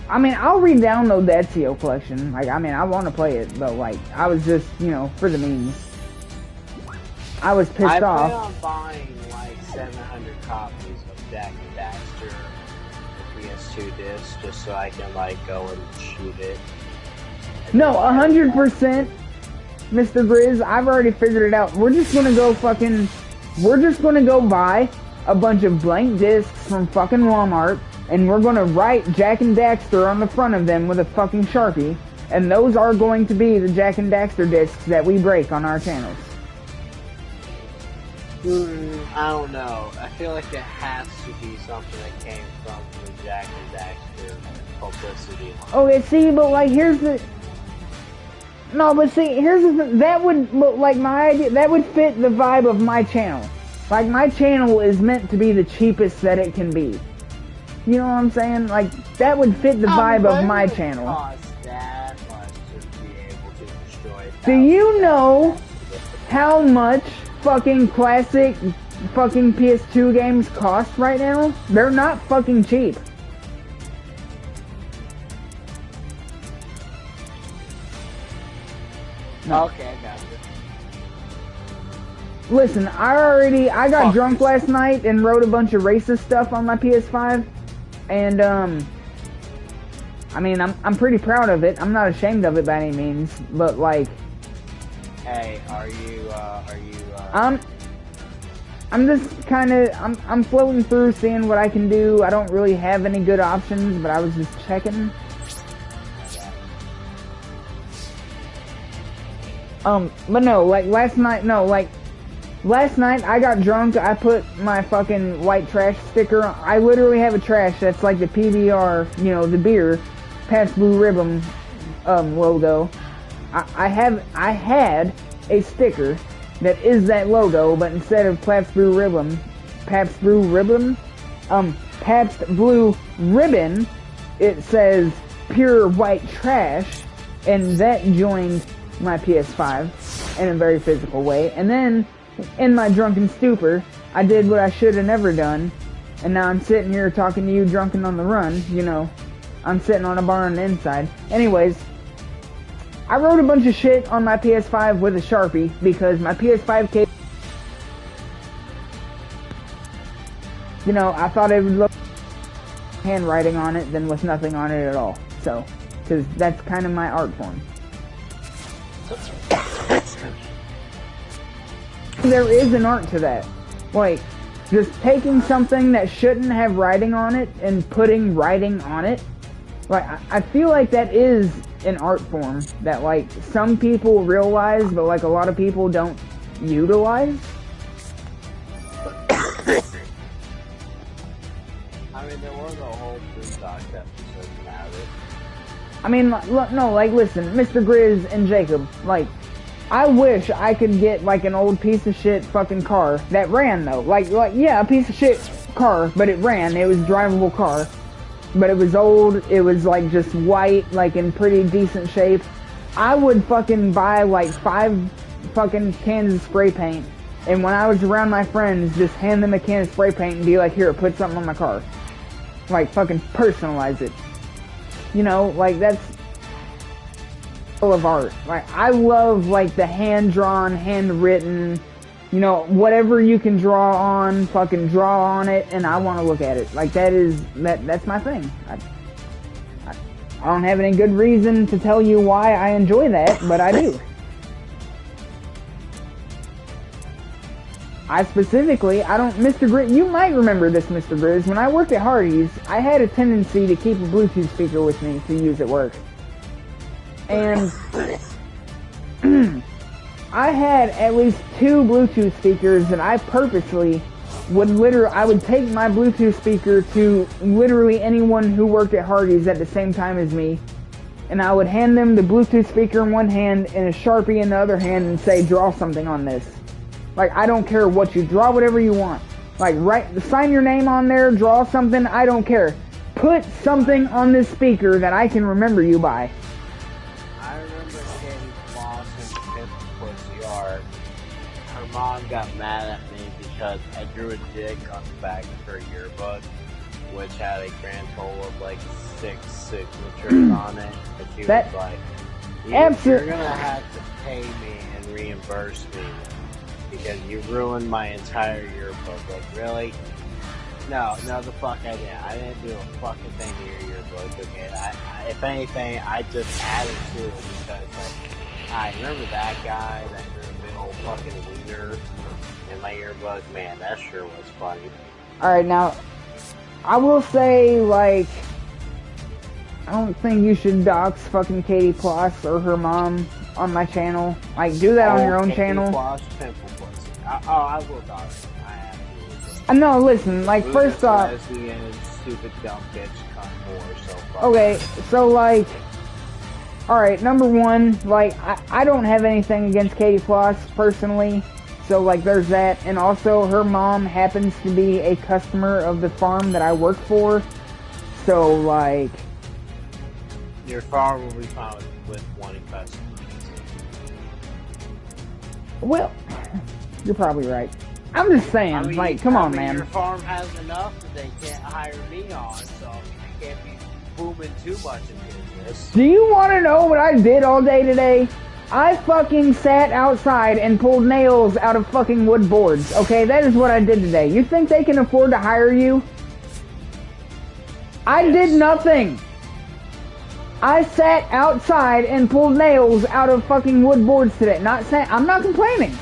I mean, I'll re-download the Ezio collection. Like, I mean, I want to play it, but, like, I was just, you know, for the memes. I was pissed off. I plan on buying, like, 700 copies of Jak and Daxter, the PS2 disc, just so I can, like, go and shoot it. No, 100%, Mr. Grizz, I've already figured it out. We're just gonna go buy a bunch of blank discs from fucking Walmart, and we're gonna write Jak and Daxter on the front of them with a fucking Sharpie, and those are going to be the Jak and Daxter discs that we break on our channels. I don't know. I feel like it has to be something that came from the Jak and Daxter publicity. Okay, see, but like, here's the... No, but see, here's the thing. That would, like, my idea, that would fit the vibe of my channel. Like, my channel is meant to be the cheapest that it can be. You know what I'm saying? Like, that would fit the vibe of my channel. That much to be able to destroy. Do you know how much fucking classic fucking PS2 games cost right now? They're not fucking cheap. No. Okay, I got you. Listen, I got drunk last night and wrote a bunch of racist stuff on my PS5, and I mean, I'm pretty proud of it. I'm not ashamed of it by any means, but like, hey, are you I'm just kind of, I'm floating through, seeing what I can do. I don't really have any good options, but I was just checking. But no, like last night I got drunk, I put my fucking white trash sticker on. I literally have a trash that's like the PBR, you know, the beer, Pabst Blue Ribbon, logo. I had a sticker that is that logo, but instead of Pabst Blue Ribbon, Pabst Blue Ribbon, it says pure white trash, and that joined my PS5 in a very physical way. And then, in my drunken stupor, I did what I should have never done, and now I'm sitting here talking to you drunken on the run, you know. I'm sitting on a bar on the inside. Anyways, I wrote a bunch of shit on my PS5 with a Sharpie because my PS5 case, you know, I thought it would look handwriting on it than with nothing on it at all. So, because that's kind of my art form. There is an art to that. Like, just taking something that shouldn't have writing on it and putting writing on it. Like, I feel like that is an art form that, like, some people realize, but, like, a lot of people don't utilize. I mean, there was a whole Boondock episode about it. I mean, no, like, listen, Mr. Grizz and Jacob, like, I wish I could get, like, an old piece of shit fucking car that ran, though. Like, yeah, a piece of shit car, but it ran. It was a drivable car. But it was old, it was, like, just white, like, in pretty decent shape. I would fucking buy, like, 5 fucking cans of spray paint, and when I was around my friends, just hand them a can of spray paint and be like, here, put something on my car. Like, fucking personalize it. You know, like, that's full of art. Like, I love, like, the hand-drawn, handwritten, you know, whatever you can draw on, fucking draw on it, and I want to look at it. Like, that's my thing. I don't have any good reason to tell you why I enjoy that, but I do. I specifically, Mr. Grizz, you might remember this, Mr. Grizz. When I worked at Hardee's, I had a tendency to keep a Bluetooth speaker with me to use at work. And I had at least 2 Bluetooth speakers that I purposely I would take my Bluetooth speaker to literally anyone who worked at Hardee's at the same time as me, and I would hand them the Bluetooth speaker in one hand and a Sharpie in the other hand and say, draw something on this. Like, I don't care what you draw, whatever you want. Like, sign your name on there, draw something, I don't care. Put something on this speaker that I can remember you by. Her mom got mad at me because I drew a dick on the back of her yearbook, which had a grand total of like 6 signatures on it. And she was like, you're gonna have to pay me and reimburse me because you ruined my entire yearbook. Like, really? No, the fuck I didn't. I didn't do a fucking thing to your yearbook, okay? I if anything, I just added to it because, like, I remember that guy that drew a big old fucking wiener in my yearbook. Man, that sure was funny. Alright, now, I will say, like, I don't think you should dox fucking Katie Ploss or her mom on my channel. Like, do that on your own channel. Ploss, pimple pussy. I will dox. No, listen, like, first off... Lesbian, stupid, dumb bitch, cunt, whore, so far. Okay, so, like... Alright, number one, like, I don't have anything against Katie Ploss, personally. So, like, there's that. And also, her mom happens to be a customer of the farm that I work for. So, like... Your farm will be fine with wanting customers. Well, you're probably right. I'm just saying, I mean, like, come on, man. Your farm has enough that they can't hire me on, so they can't be booming too much in business. Do you want to know what I did all day today? I fucking sat outside and pulled nails out of fucking wood boards, okay? That is what I did today. You think they can afford to hire you? I did nothing. I sat outside and pulled nails out of fucking wood boards today. I'm not complaining.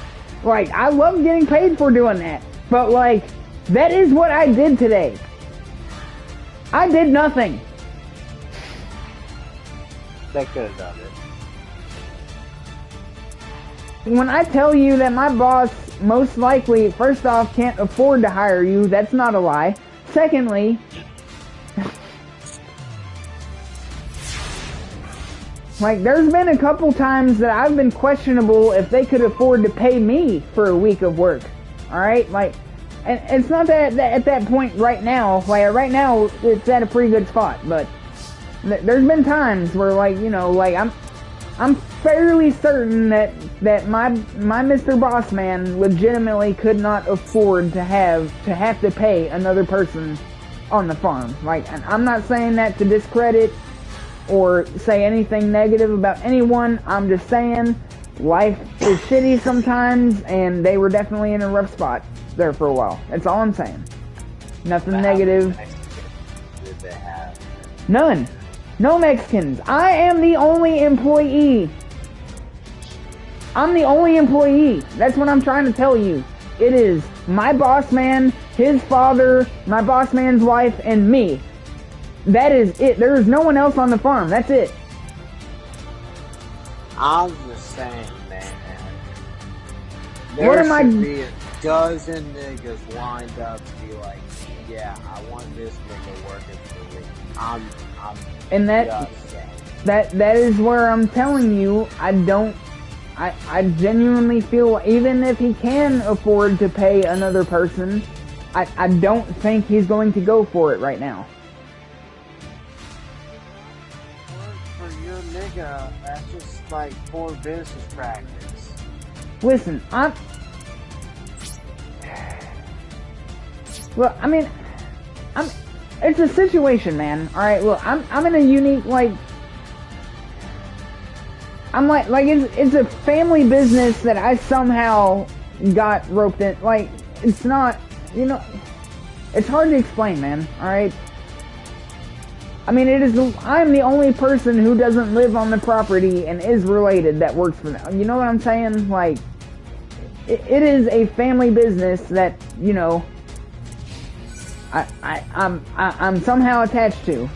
Like, I love getting paid for doing that. But, like, that is what I did today. I did nothing. They could have done it. When I tell you that my boss most likely, first off, can't afford to hire you, that's not a lie. Secondly, like, there's been a couple times that I've been questionable if they could afford to pay me for a week of work. Alright? Like, and it's not that at that point right now, like, right now, it's at a pretty good spot, but there's been times where, like, you know, like, I'm fairly certain that my Mr. Boss Man legitimately could not afford to have to pay another person on the farm. Like, and I'm not saying that to discredit or say anything negative about anyone. I'm just saying life is shitty sometimes, and they were definitely in a rough spot there for a while. That's all I'm saying. Nothing negative. Did they have? None. No Mexicans. I am the only employee. I'm the only employee. That's what I'm trying to tell you. It is my boss man, his father, my boss man's wife, and me. That is it. There is no one else on the farm. That's it. I'm just saying, man. What am I? There should be a dozen niggas lined up to be like, yeah, I want this nigga working for me. And that is where I'm telling you, I genuinely feel, even if he can afford to pay another person, I don't think he's going to go for it right now. For your nigga, that's just like poor business practice. Listen, well, I mean, it's a situation, man. Alright, look, I'm in a unique, like, I'm like it's a family business that I somehow got roped in. Like, it's not, you know, it's hard to explain, man. Alright? I mean, I'm the only person who doesn't live on the property and is related that works for them. You know what I'm saying? Like, it is a family business that, you know, I'm somehow attached to.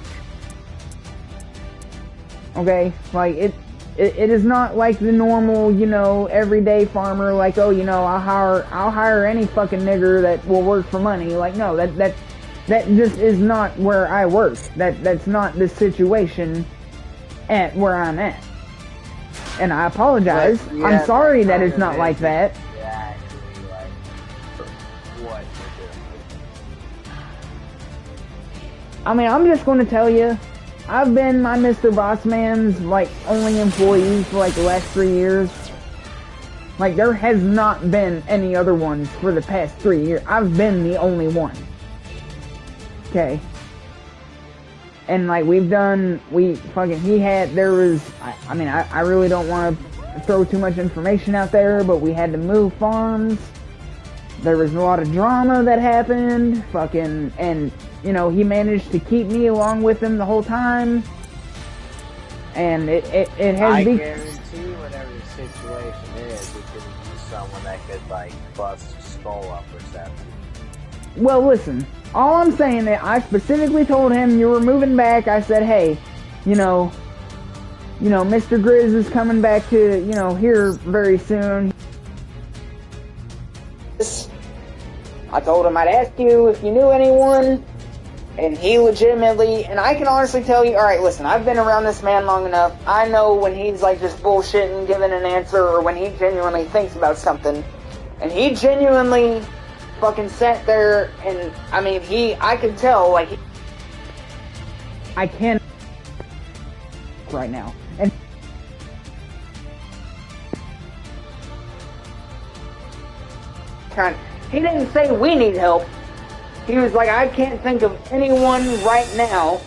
Okay? Like, it is not like the normal, you know, everyday farmer, like, oh, you know, I'll hire any fucking nigger that will work for money. Like, no, that just is not where I work. That's not the situation at where I'm at. And I apologize. But, yeah, I'm sorry that it's not like that. Yeah, actually, like, what you're doing. I mean, I'm just going to tell you, I've been my Mr. Boss Man's, like, only employee for, like, the last 3 years. Like, there has not been any other ones for the past 3 years. I've been the only one. Okay. And, like, I really don't want to throw too much information out there, but we had to move farms. There was a lot of drama that happened, and, you know, he managed to keep me along with him the whole time. And it has I guarantee whatever the situation is, we could use someone that could, like, bust your skull up or something. Well, listen, all I'm saying is I specifically told him you were moving back. I said, hey, you know, Mr. Grizz is coming back to, you know, here very soon. I told him I'd ask you if you knew anyone, and he legitimately, and I can honestly tell you, alright, listen, I've been around this man long enough. I know when he's, like, just bullshitting, giving an answer, or when he genuinely thinks about something. And he genuinely fucking sat there, and I mean, I could tell, like, I can't right now. And he didn't say we need help. He was like, I can't think of anyone right now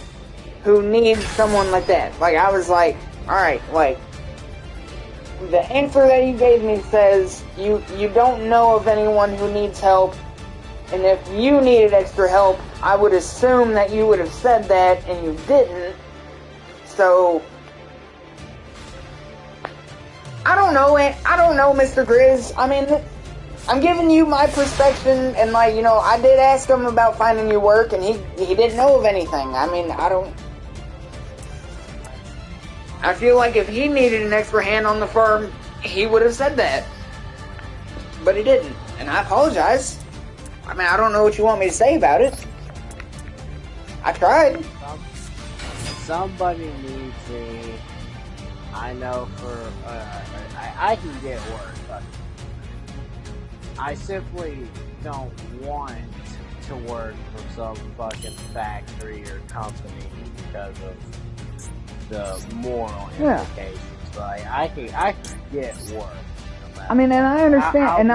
who needs someone like that. Like, I was like, alright, like, the answer that you gave me says you don't know of anyone who needs help, and if you needed extra help, I would assume that you would have said that, and you didn't. So, I don't know, Mr. Grizz. I mean, I'm giving you my perspective, and, like, you know, I did ask him about finding you work, and he didn't know of anything. I mean, I feel like if he needed an extra hand on the farm, he would have said that. But he didn't, and I apologize. I mean, I don't know what you want me to say about it. I tried. Somebody needs me. I know for... I can get work, but I simply don't want to work for some fucking factory or company because of the moral implications. But I can get work. I mean, and I understand,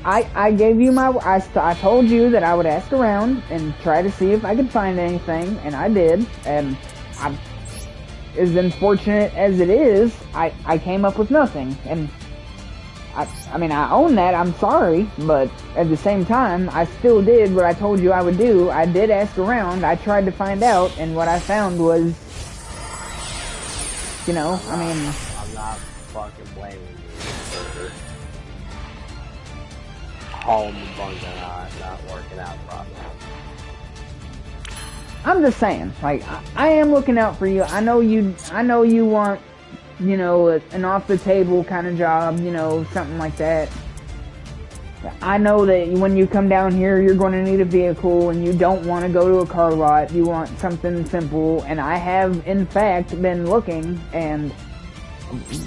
I gave you my, I told you that I would ask around and try to see if I could find anything, and I did, and as unfortunate as it is, I came up with nothing, and I mean, I own that, I'm sorry, but at the same time, I still did what I told you I would do. I did ask around, I tried to find out, and what I found was, you know, I mean... I'm not fucking blaming you for home bunch not working out properly. I'm just saying, like, I am looking out for you. I know you want, you know, an off-the-table kind of job, you know, something like that. I know that when you come down here, you're going to need a vehicle, and you don't want to go to a car lot. You want something simple, and I have, in fact, been looking, and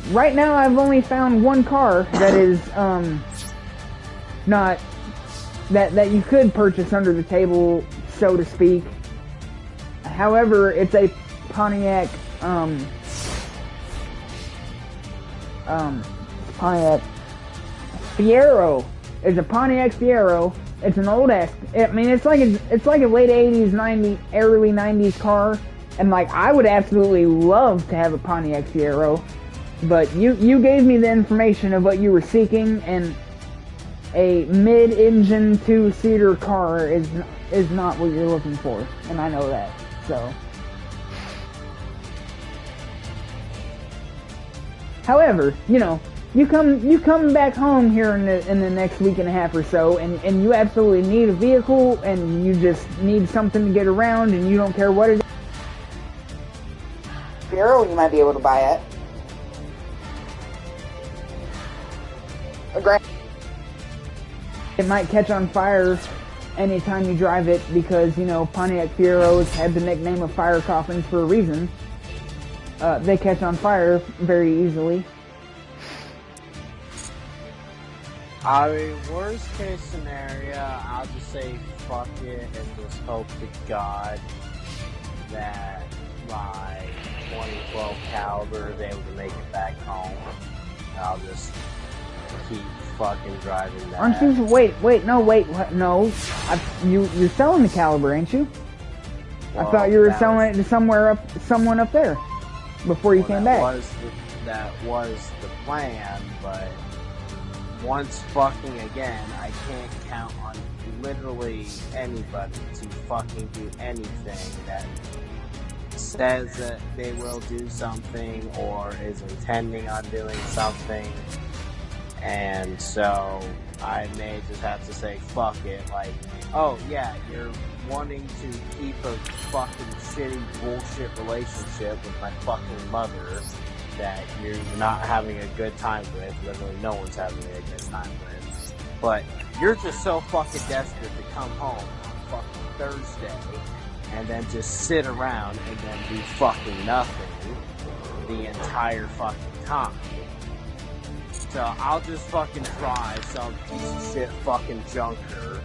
right now I've only found one car that is, not, that you could purchase under the table, so to speak. However, it's a Pontiac, Pontiac Fiero. It's a Pontiac Fiero. It's an old ass. I mean, it's like a late '80s, '90s, early '90s car, and like I would absolutely love to have a Pontiac Fiero, but you gave me the information of what you were seeking, and a mid-engine 2-seater car is not what you're looking for, and I know that. So, however, you know, you come back home here in the next week and a half or so, and you absolutely need a vehicle, and you just need something to get around, and you don't care what it is. Fiero, you might be able to buy it. It might catch on fire anytime you drive it because, you know, Pontiac Fieros had the nickname of fire coffins for a reason. They catch on fire very easily. I mean, worst case scenario, I'll just say fuck it and just hope to God that my 2012 Caliber is able to make it back home. I'll just keep fucking driving that. Aren't you? Wait, no. You're selling the Caliber, ain't you? Well, I thought you were selling it to someone up there before you came back. That was the plan, but once fucking again, I can't count on literally anybody to fucking do anything that says that they will do something or is intending on doing something. And so I may just have to say fuck it, like, oh yeah, you're wanting to keep a fucking shitty bullshit relationship with my fucking mother that you're not having a good time with, literally no one's having a good time with, but you're just so fucking desperate to come home on fucking Thursday and then just sit around and then do fucking nothing the entire fucking time. So I'll just fucking drive some piece of shit fucking junker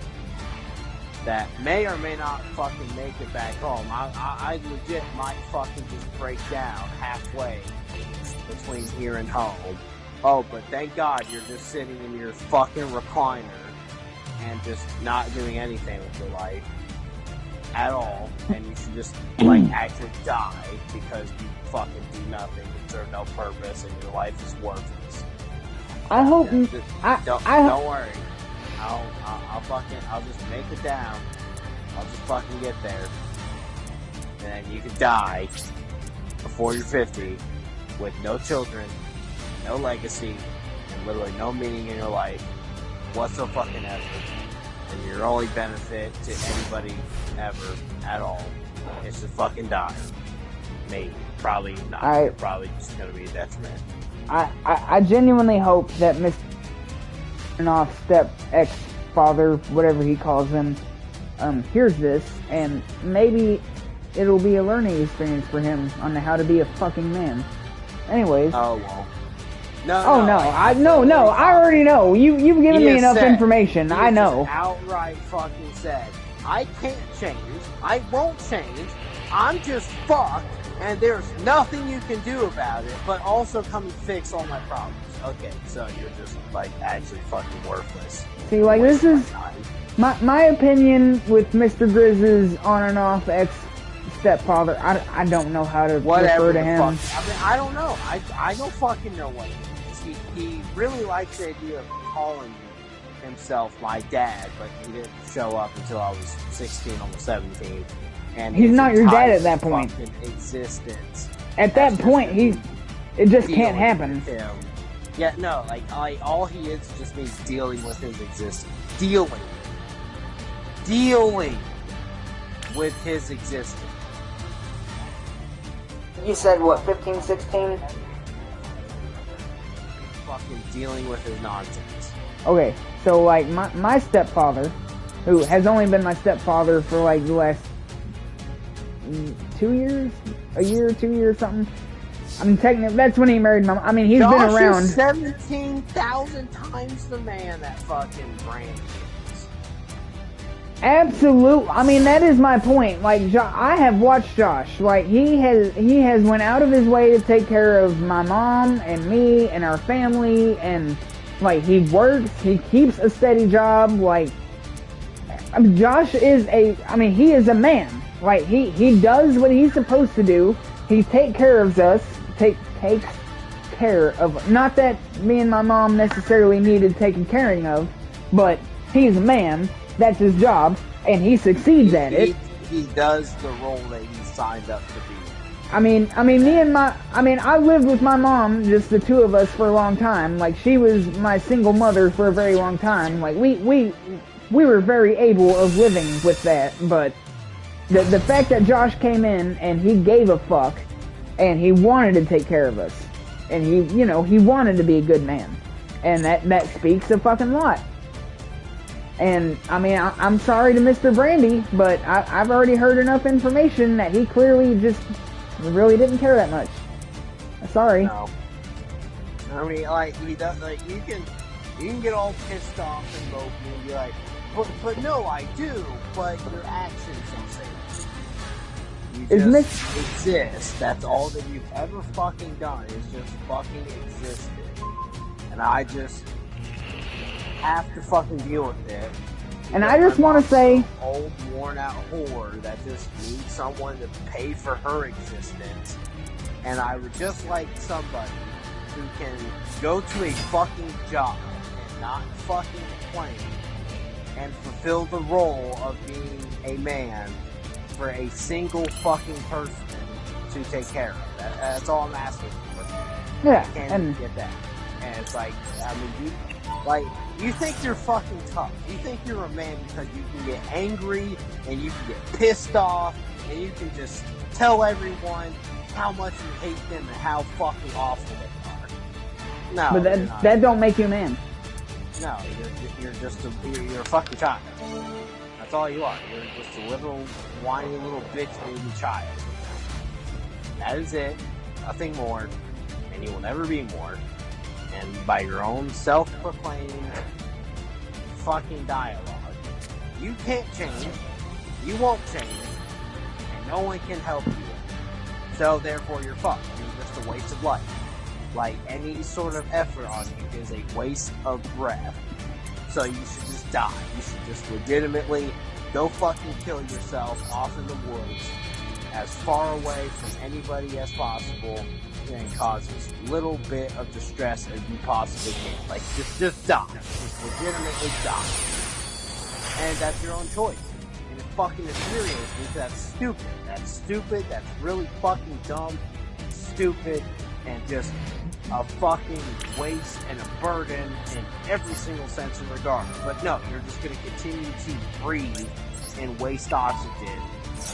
that may or may not fucking make it back home. I legit might fucking just break down halfway between here and home. Oh, but thank God you're just sitting in your fucking recliner and just not doing anything with your life at all, and you should just like actually die because you fucking do nothing, you serve no purpose, and your life is worthless. I hope. Don't worry. I'll just make it down. I'll just fucking get there, and then you can die before you're 50 with no children, no legacy, and literally no meaning in your life whatsoever. And your only benefit to anybody ever at all is to fucking die. Maybe. Probably not. You're probably just going to be a detriment. I genuinely hope that Mr. Chernoff's step ex-father, whatever he calls him, hears this, and maybe it'll be a learning experience for him on how to be a fucking man. Anyways. Oh, well. No, I already know. You've given me enough information. I know. Outright fucking said, I can't change. I won't change. I'm just fucked, and there's nothing you can do about it, but also come and fix all my problems. Okay, so you're just, like, actually fucking worthless. See, like, this is... My opinion with Mr. Grizz's on and off ex-stepfather, I don't know how to refer to him. I mean, I don't know. I don't fucking know what he is. He really likes the idea of calling himself my dad, but he didn't show up until I was 16, almost 17. And he's not your dad at that point. Existence. At that point, it just can't happen. Yeah, no, like all he is just means dealing with his existence. Dealing with his existence. You said what, 15, 16? Fucking dealing with his nonsense. Okay, so like my stepfather, who has only been my stepfather for like the last 2 years, a year, 2 years, something. I mean, technically, that's when he married my mom. I mean, he's been around. Is 17,000 times the man that fucking Brandon is. Absolutely. I mean, that is my point. Like, I have watched Josh. Like, he has went out of his way to take care of my mom and me and our family, and like he works. He keeps a steady job. Like, I mean, Josh is he is a man. Like, he does what he's supposed to do. He takes care of us. Takes care of, not that me and my mom necessarily needed taking care of, but he's a man. That's his job, and he succeeds at it. He does the role that he signed up to be. I lived with my mom, just the two of us, for a long time. Like, she was my single mother for a very long time. Like, we were very able of living with that, but the fact that Josh came in and he gave a fuck, and he wanted to take care of us, and he wanted to be a good man, and that speaks a fucking lot. And I mean, I'm sorry to Mr. Brandy, but I've already heard enough information that he clearly just really didn't care that much. Sorry. No. I mean, like, he does, like, you can get all pissed off and mopey and be like, but no, I do, but your actions don't say that. You just exist. That's all that you've ever fucking done, is just fucking existed. And I just have to fucking deal with it. And I just want to say, old, worn-out whore that just needs someone to pay for her existence. And I would just like somebody who can go to a fucking job and not fucking complain and fulfill the role of being a man for a single fucking person to take care of. That's all I'm asking for. Yeah, I can't get that. And it's like, I mean, you think you're fucking tough. You think you're a man because you can get angry and you can get pissed off and you can just tell everyone how much you hate them and how fucking awful they are. No, but that don't make you a man. No, you're a fucking child. That's all you are. You're just a little whiny little bitch baby child. That is it. Nothing more. And you will never be more. and by your own self-proclaimed fucking dialogue, you can't change, you won't change, and no one can help you. So therefore you're fucked. You're just a waste of life. Like, any sort of effort on you is a waste of breath. So you should just die. You should just legitimately go fucking kill yourself off in the woods, as far away from anybody as possible, and cause as little bit of distress as you possibly can. Like, just die. Just legitimately die. And that's your own choice. And it fucking infuriates me. That's stupid. That's stupid. That's really fucking dumb. Stupid. And just a fucking waste and a burden in every single sense and regard. But no, you're just going to continue to breathe and waste oxygen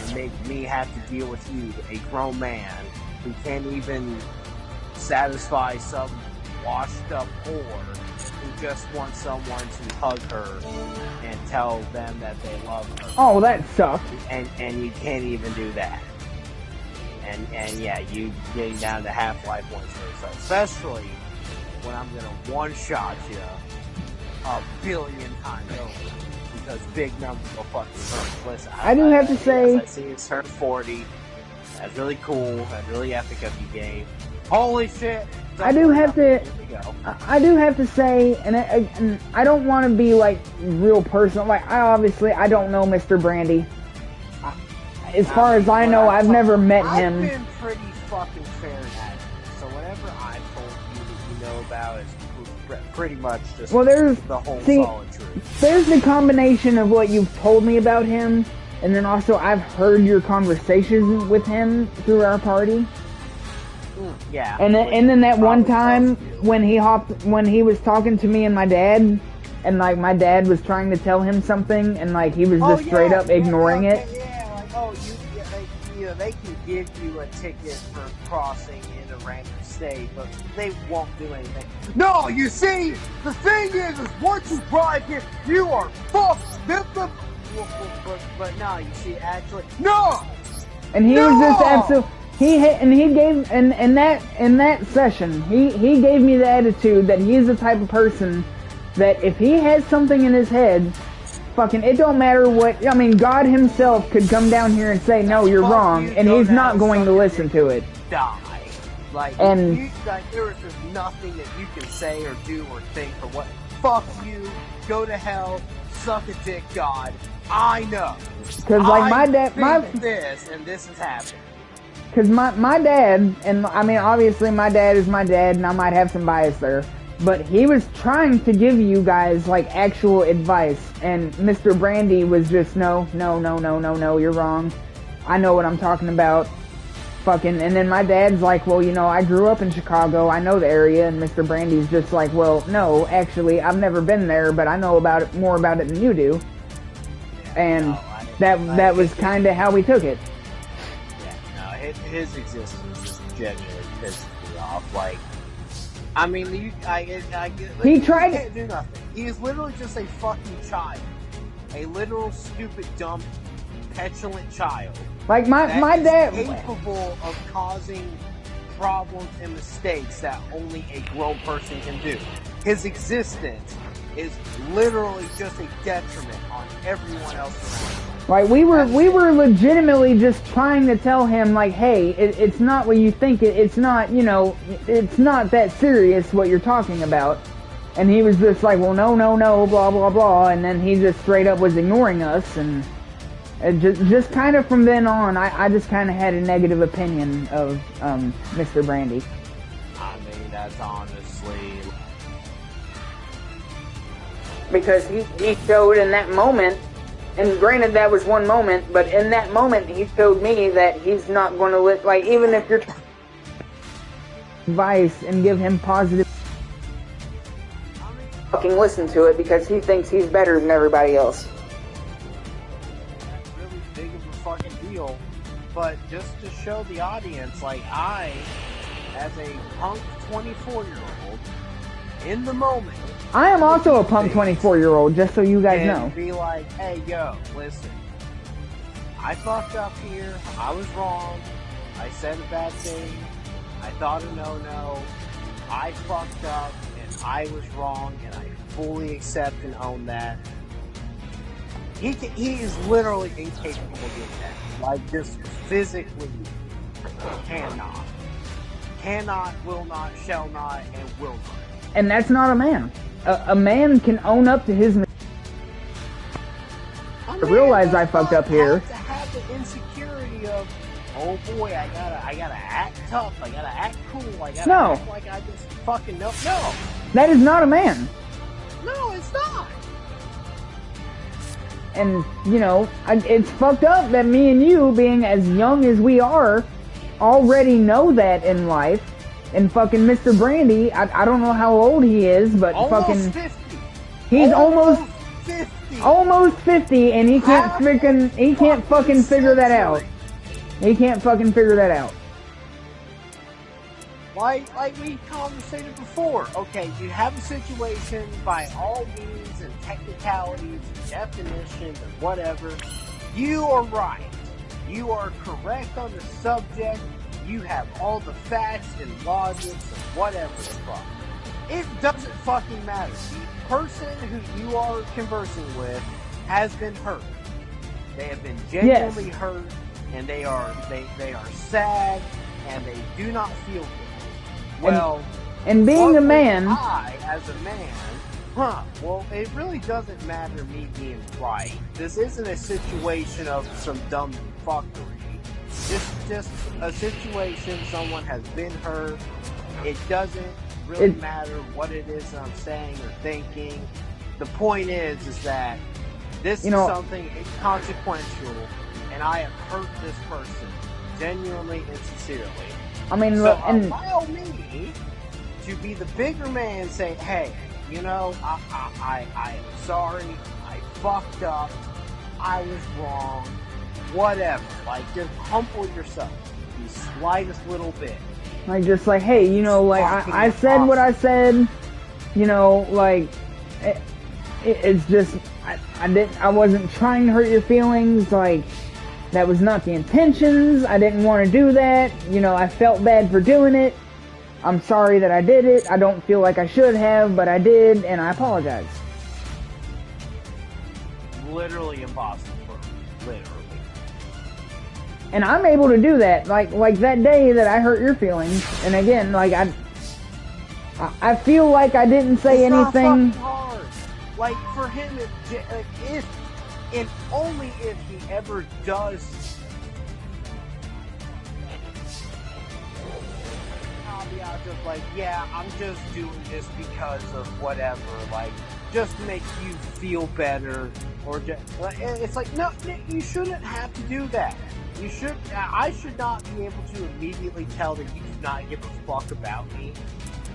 and make me have to deal with you, a grown man who can't even satisfy some washed up whore who just wants someone to hug her and tell them that they love her. Oh, that sucks. And you can't even do that. And yeah, you getting down to half-life once or so. Especially when I'm gonna one-shot you a billion times over. Because big numbers will fucking hurt. Listen, I do have to say, I see it's turned 40. That's really cool. That's really epic of you, game. Holy shit! I do have to. Here we go. I do have to say, and I don't want to be like real personal. Like, I don't know Mr. Brandy. As far as I know, I've never met him. I've been pretty fucking fair at it. So whatever I've told you that you know about is pretty much just the whole solid truth. There's the combination of what you've told me about him, and then also I've heard your conversations with him through our party. Yeah. And then that one time when he was talking to me and my dad, and like my dad was trying to tell him something, and like he was just straight up ignoring it. They can give you a ticket for crossing in a random state, but they won't do anything. No, you see, the thing is once you drive here, you are fucked. But no, you see, actually, no. And he was just absolute. In that session, he gave me the attitude that he's the type of person that if he has something in his head, fucking, it don't matter what, I mean, God himself could come down here and say, no, you're wrong, and he's not going to listen to it. Die. Like, there is just nothing that you can say or do or think or what. Fuck you, go to hell, suck a dick, God. I know. Because, like, my dad, this, and this is happening. Because my dad, and I mean, obviously my dad is my dad, and I might have some bias there, but he was trying to give you guys, like, actual advice, and Mr. Brandy was just, no, you're wrong. I know what I'm talking about. Fucking, and then my dad's like, well, you know, I grew up in Chicago, I know the area, and Mr. Brandy's just like, well, no, actually, I've never been there, but I know about it, more about it than you do. And that was kind of how we took it. Yeah, no, his existence just genuinely pissed me off, like, I mean, he tried to do nothing. He is literally just a fucking child. A literal, stupid, dumb, petulant child. Like, my dad... capable of causing problems and mistakes that only a grown person can do. His existence is literally just a detriment on everyone else around him. Like, we were legitimately just trying to tell him, like, hey, it's not what you think. It's not, you know, it's not that serious what you're talking about. And he was just like, well, no, blah, blah, blah. And then he just straight up was ignoring us. And just kind of from then on, I just kind of had a negative opinion of Mr. Brandy. I mean, that's honestly... Because he showed in that moment... And granted, that was one moment, but in that moment, he showed me that he's not going to like, even if you're advice and give him positive, fucking listen to it because he thinks he's better than everybody else. That's really big of a fucking deal, but just to show the audience, like, I, as a punk 24-year-old, in the moment, I am also a punk 24-year-old, just so you guys know. Be like, hey, yo, listen. I fucked up here. I was wrong. I said a bad thing. I thought a no-no. I fucked up and I was wrong and I fully accept and own that. He is literally incapable of doing that. Like, just physically cannot, will not, shall not, and will not. And that's not a man. A man can own up to his. I realize I fucked up here. To have the insecurity of, oh boy, I gotta act tough, I gotta act cool, I gotta act like I just fucking know. No, that is not a man. No, it's not. And you know, it's fucked up that me and you, being as young as we are, already know that in life. And fucking Mr. Brandy, I don't know how old he is, but almost fucking 50. He's almost 50. Almost 50, and he can't fucking figure that out. He can't fucking figure that out. Like we conversated before. Okay, you have a situation by all means and technicalities and definitions and whatever. You are right. You are correct on the subject. You have all the facts and logics and whatever the fuck. It doesn't fucking matter. The person who you are conversing with has been hurt. They have been genuinely hurt, and they are sad, and they do not feel good. Well, and being a man, I, as a man, well, it really doesn't matter me being right. This isn't a situation of some dumb fuckery. Just a situation, someone has been hurt. It doesn't really matter what it is I'm saying or thinking. The point is that this is something inconsequential, and I have hurt this person genuinely and sincerely. I mean, so allow me to be the bigger man, saying, "Hey, you know, I am sorry. I fucked up. I was wrong. Whatever." Like, just humble yourself the slightest little bit. Like, just like, hey, you know, like, I said what I said, you know, like, it's just, I wasn't trying to hurt your feelings, like, that was not the intentions, I didn't want to do that, you know, I felt bad for doing it, I'm sorry that I did it, I don't feel like I should have, but I did, and I apologize. Literally impossible, literally. And I'm able to do that, like that day that I hurt your feelings, and again, like, I feel like I didn't say anything. Not hard. Like, for him, if and only if he ever does caveat of like, yeah, I'm just doing this because of whatever, like, just to make you feel better, or just, it's like, no, you shouldn't have to do that. I should not be able to immediately tell that you do not give a fuck about me,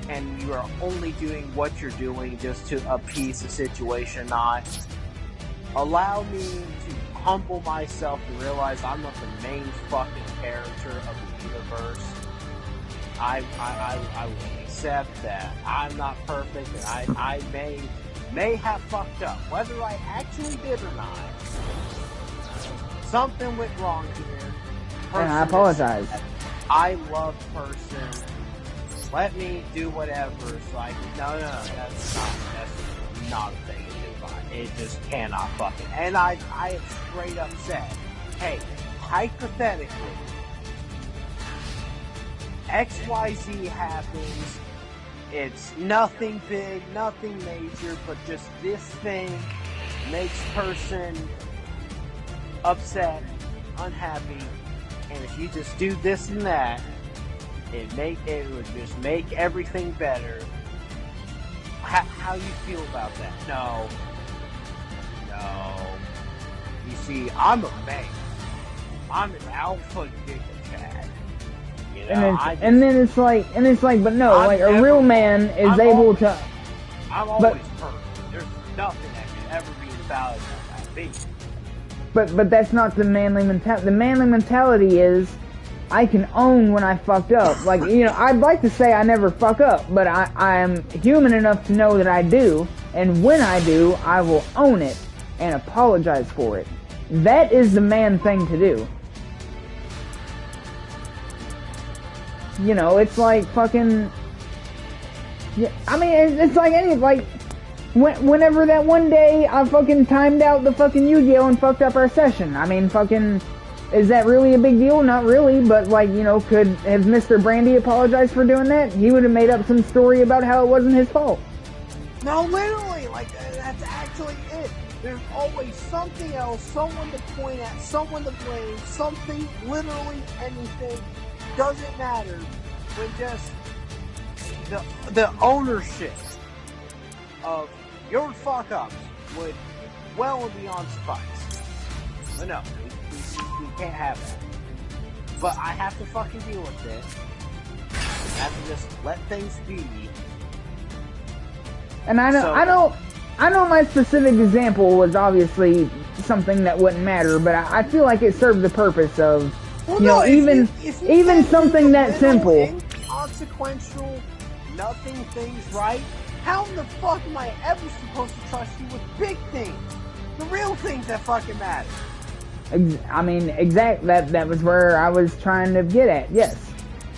and you are only doing what you're doing just to appease the situation, not allow me to humble myself and realize I'm not the main fucking character of the universe. I will accept that I'm not perfect, and I may have fucked up. Whether I actually did or not, something went wrong here. And I apologize. I love person. Let me do whatever. So I can, no, that's not a thing to do. It just cannot fucking. And I have straight up said, hey, hypothetically, XYZ happens. It's nothing big, nothing major, but just this thing makes person upset, unhappy, and if you just do this and that, it would just make everything better. How you feel about that? No. You see, I'm a man. I'm an alpha giga cat. You know, and then it's like, but no, like a real man is able to. I'm always perfect. There's nothing that can ever be as valid as that be. But that's not the manly mentality. The manly mentality is, I can own when I fucked up. Like, you know, I'd like to say I never fuck up, but I am human enough to know that I do, and when I do, I will own it and apologize for it. That is the man thing to do. You know, it's like fucking, Yeah, I mean, it's like any, like, whenever that one day I fucking timed out the fucking Yu-Gi-Oh! And fucked up our session. I mean, fucking, is that really a big deal? Not really, but, like, you know, could have Mr. Brandy apologized for doing that? He would have made up some story about how it wasn't his fault. No, literally, like, that's actually it. There's always something else, someone to point at, someone to blame, something, literally anything. Doesn't matter when just the ownership of your fuck-ups would well and beyond suffice. But no, we can't have that. But I have to fucking deal with it. I have to just let things be. And I know my specific example was obviously something that wouldn't matter, but I feel like it served the purpose of, well, you know, if you even something that simple. Inconsequential, nothing things right. How in the fuck am I ever supposed to trust you with big things? The real things that fucking matter. I mean, that was where I was trying to get at, yes.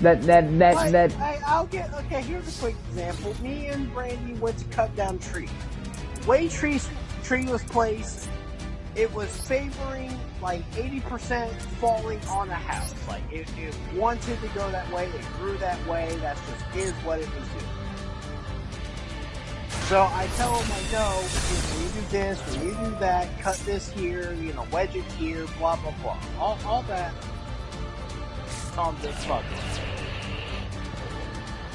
I'll get, okay, here's a quick example. Me and Brandy went to cut down trees. Way tree was placed, it was favoring like 80% falling on a house. Like, it wanted to go that way, it grew that way, that's just is what it was doing. So I tell him, like, no, when you do this, when you do that, cut this here, you know, wedge it here, blah, blah, blah. All that. Calm this fucker.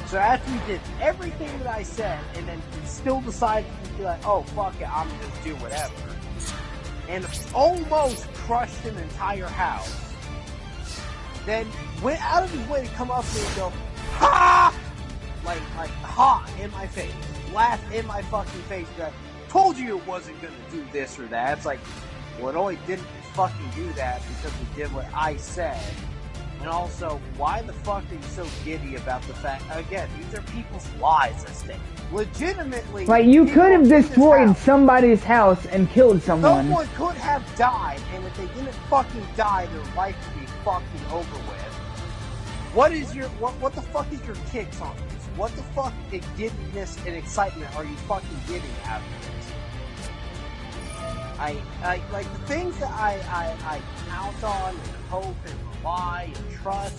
So after he did everything that I said, and then he still decided to be like, oh, fuck it, I'm gonna just do whatever. And almost crushed an entire house. Then went out of his way to come up to me and go, ha! Like, ha, in my face. Laugh in my fucking face. Like, told you it wasn't gonna do this or that. It's like, well, it only didn't fucking do that because it did what I said. And also, why the fuck are you so giddy about the fact, again, these are people's lives at stake. Legitimately. Like, you could have destroyed somebody's house and killed someone. Someone could have died, and if they didn't fucking die, their life would be fucking over with. What the fuck is your kicks on this? What the fuck giddiness and excitement are you fucking getting out of this? I like the things that I count on and hope and rely and trust,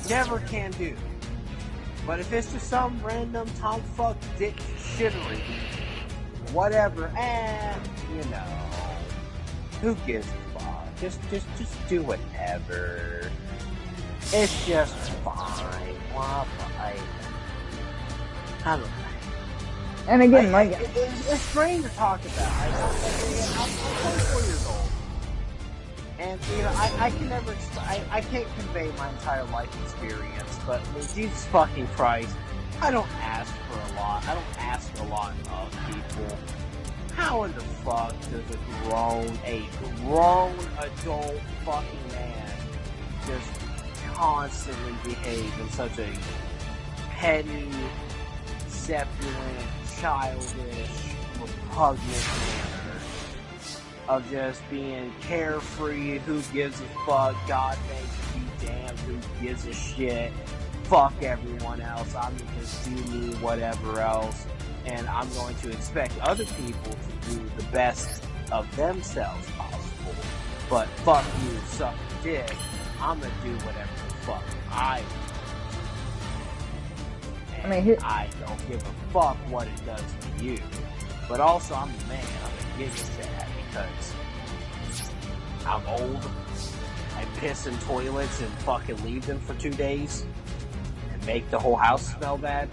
never can do. But if it's just some random tomfuck dick shittery, whatever, you know, who gives a fuck? Just do whatever. It's just fine. I don't know. And again, it's strange to talk about. I'm 24 years old, and you know, I can never, I can't convey my entire life experience. But I mean, Jesus fucking Christ, I don't ask for a lot. I don't ask a lot of people. How in the fuck does a grown adult fucking man just constantly behave in such a petty, sepulent, childish, repugnant manner of just being carefree, who gives a fuck, God makes you damn, who gives a shit, fuck everyone else, I'm gonna just do me, whatever else, and I'm going to expect other people to do the best of themselves possible, but fuck you, suck a dick, I'm gonna do whatever the fuck I want. I don't give a fuck what it does to you. But also, I'm a man. I'm gonna give you that because I'm old. I piss in toilets and fucking leave them for 2 days and make the whole house smell bad.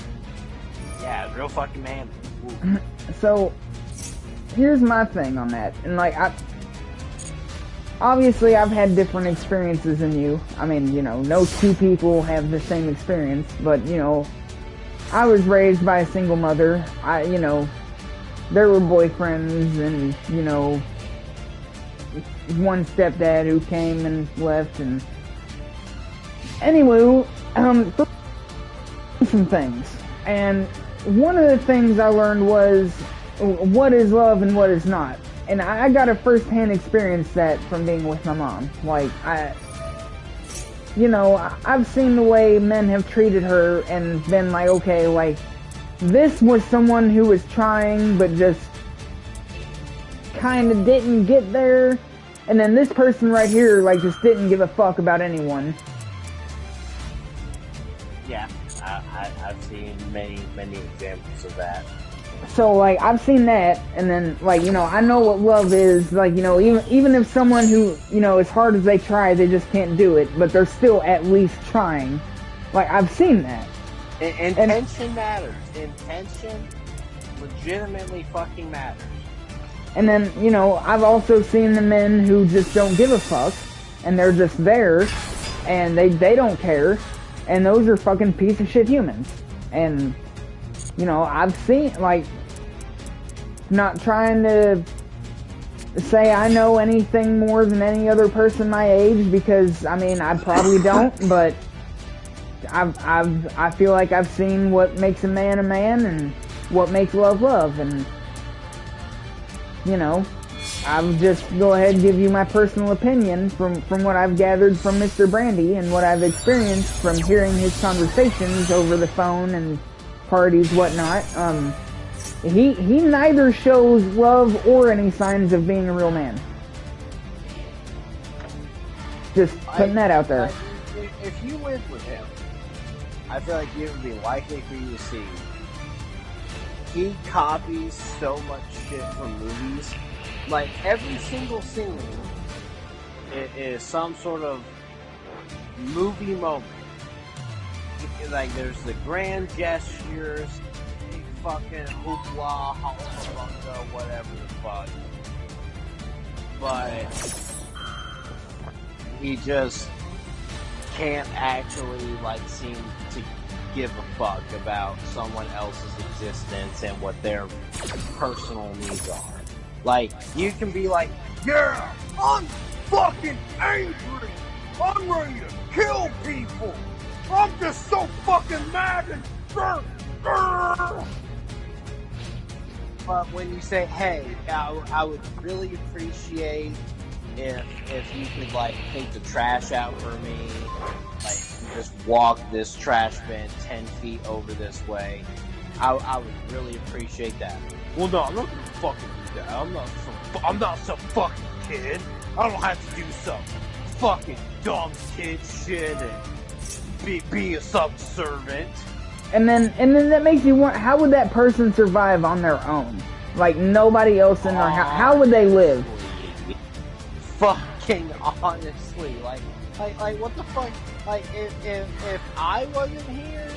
Yeah, real fucking man. Ooh. So, here's my thing on that. And like, obviously I've had different experiences than you. I mean, you know, no two people have the same experience, but you know, I was raised by a single mother. You know, there were boyfriends and, you know, one stepdad who came and left and anyway, some things. And one of the things I learned was what is love and what is not. And I got a first-hand experience that from being with my mom. Like, you know, I've seen the way men have treated her and been like, okay, like, this was someone who was trying, but just kind of didn't get there. And then this person right here, like, just didn't give a fuck about anyone. Yeah, I've seen many examples of that. So, like, I've seen that, and then, like, you know, I know what love is. Like, you know, even if someone who, you know, as hard as they try, they just can't do it, but they're still at least trying. Like, I've seen that. Intention matters. Intention legitimately fucking matters. And then, you know, I've also seen the men who just don't give a fuck, and they're just there, and they don't care, and those are fucking piece of shit humans. And, you know, I've seen, like, not trying to say I know anything more than any other person my age, because, I mean, I probably don't, but I feel like I've seen what makes a man, and what makes love, and, you know, I'll just go ahead and give you my personal opinion from what I've gathered from Mr. Brandy and what I've experienced from hearing his conversations over the phone and parties, whatnot. He neither shows love or any signs of being a real man. Just putting that out there. If you lived with him, I feel like it would be likely for you to see he copies so much shit from movies. Like, every single scene is some sort of movie moment. Like, there's the grand gestures, big fucking hoopla, hullabaloo, whatever the fuck. But he just can't actually, like, seem to give a fuck about someone else's existence and what their personal needs are. Like, you can be like, yeah, I'm fucking angry. I'm ready to kill people. I'm just so fucking mad and But when you say, hey, I would really appreciate if you could, like, take the trash out for me, like, just walk this trash bin 10 feet over this way, I would really appreciate that. Well, no, I'm not gonna fucking do that. I'm not some fucking kid. I don't have to do some fucking dumb kid shit and be a subservient. And then that makes you wonder, how would that person survive on their own? Like, nobody else in their house. How would they live? Fucking honestly, like what the fuck? Like, if I wasn't here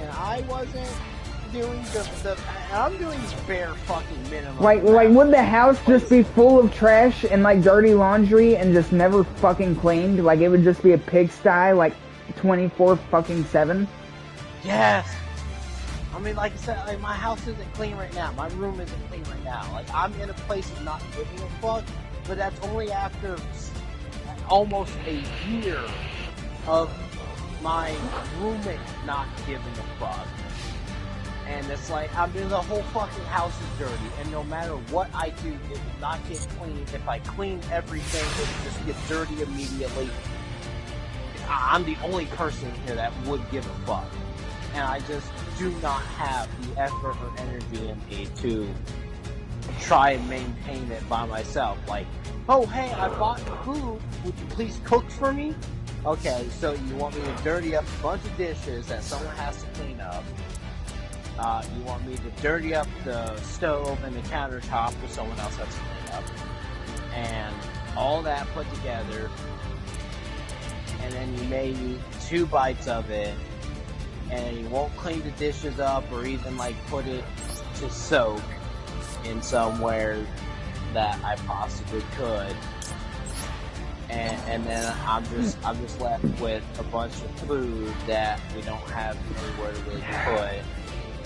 and I wasn't doing I'm doing bare fucking minimum. Like would the house just be full of trash and, like, dirty laundry and just never fucking cleaned? Like, it would just be a pigsty, like, 24-7? Yes. I mean, like I said, like, my house isn't clean right now. My room isn't clean right now. Like, I'm in a place of not giving a fuck, but that's only after almost a year of my roommate not giving a fuck. And it's like, I mean, the whole fucking house is dirty, and no matter what I do, it will not get cleaned. If I clean everything, it will just get dirty immediately. I'm the only person here that would give a fuck. And I just do not have the effort or energy in me to try and maintain it by myself. Like, oh, hey, I bought food. Would you please cook for me? Okay, so you want me to dirty up a bunch of dishes that someone has to clean up. You want me to dirty up the stove and the countertop that someone else has to clean up. And all that put together, and then you made 2 bites of it, and you won't clean the dishes up or even, like, put it to soak in somewhere that I possibly could. And then I'm just left with a bunch of food that we don't have anywhere to really put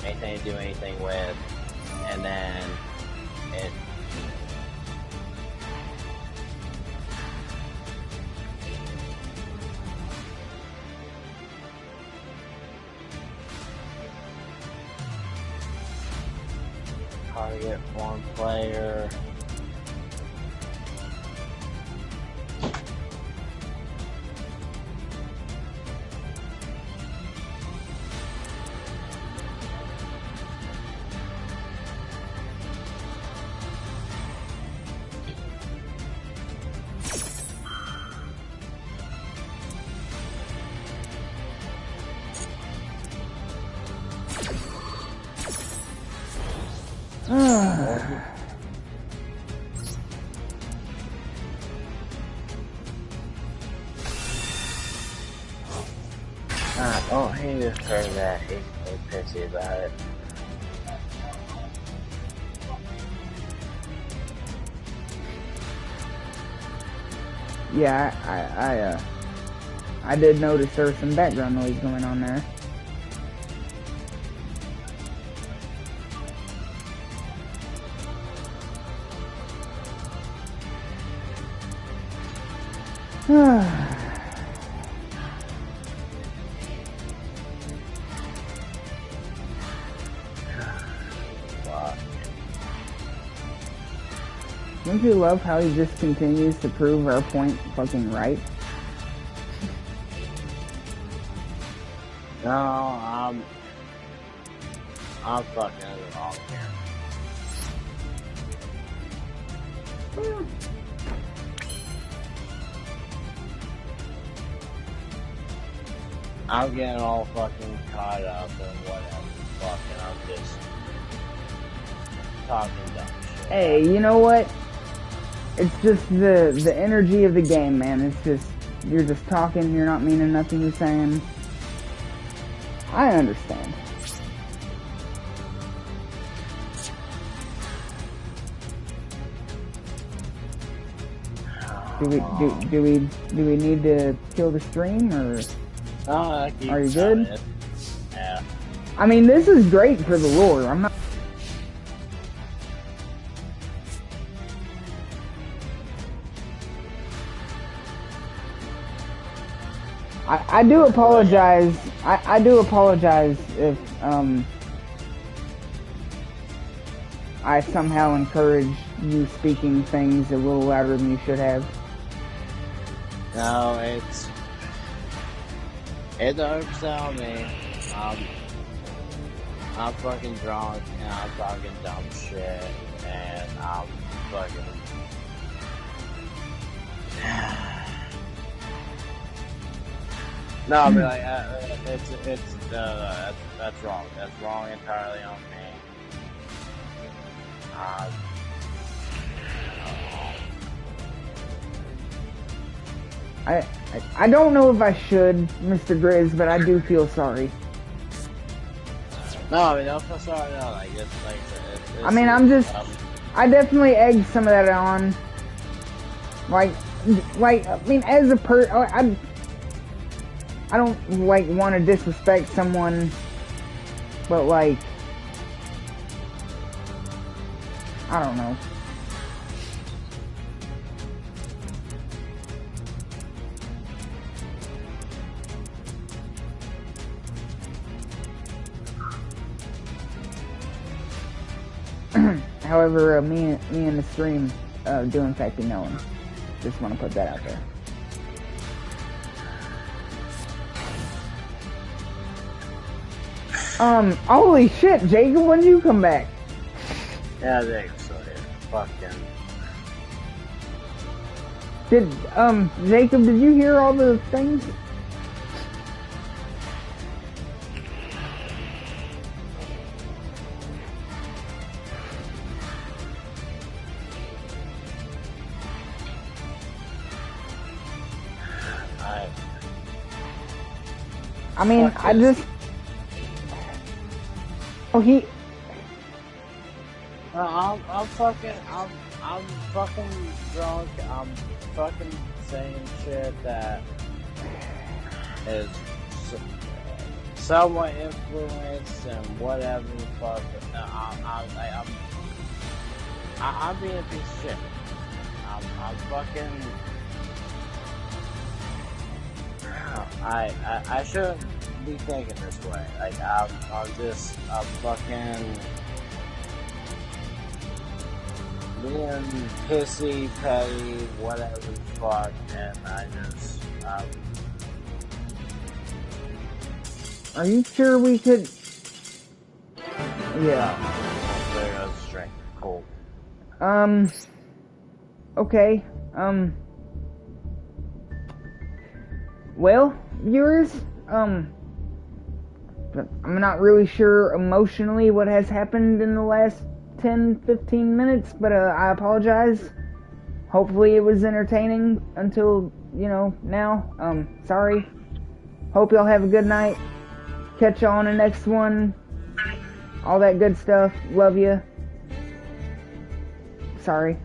anything to do anything with, and then it. Target 1 player. Oh, he just heard that. He's pissy about it. Yeah, I did notice there was some background noise going on there. Don't you love how he just continues to prove our point fucking right? No, I'm fucking wrong here. I'm getting all fucking caught up in whatever. Fucking, I'm just talking dumb shit. Hey, you know what? It's just the energy of the game, man. It's just, you're just talking, you're not meaning nothing you're saying. I understand. Do we need to kill the stream, or are you good? Yeah. I mean, this is great for the lore. I'm not. I do apologize. I do apologize if I somehow encouraged you speaking things a little louder than you should have. No, it irks on me. I'm fucking drunk and I'm talking dumb shit and I'm fucking. No, but like, that's wrong. That's wrong entirely on me. I don't know if I should, Mr. Grizz, but I do feel sorry. No, I mean, don't feel sorry. No, like it's I mean, I definitely egged some of that on. Like, I mean, as a I don't, like, want to disrespect someone, but, like, I don't know. However, me and the stream do in fact be known. Just want to put that out there. Holy shit, Jacob, when did you come back? Yeah, Jacob's still here. Fucking. Jacob, did you hear all the things? I mean, I just... Oh, he... I'm fucking drunk. I'm fucking saying shit that is somewhat influenced and whatever the fuck. I'm being a piece of shit. I'm fucking. I shouldn't be thinking this way. Like I'm fucking being pissy, petty, whatever the fuck, and I just Are you sure we could? Yeah. There goes the string. Cool. Okay. Well, viewers, I'm not really sure emotionally what has happened in the last 10-15 minutes, but I apologize. Hopefully it was entertaining until, now. Sorry. Hope y'all have a good night. Catch y'all on the next one. All that good stuff. Love you. Sorry.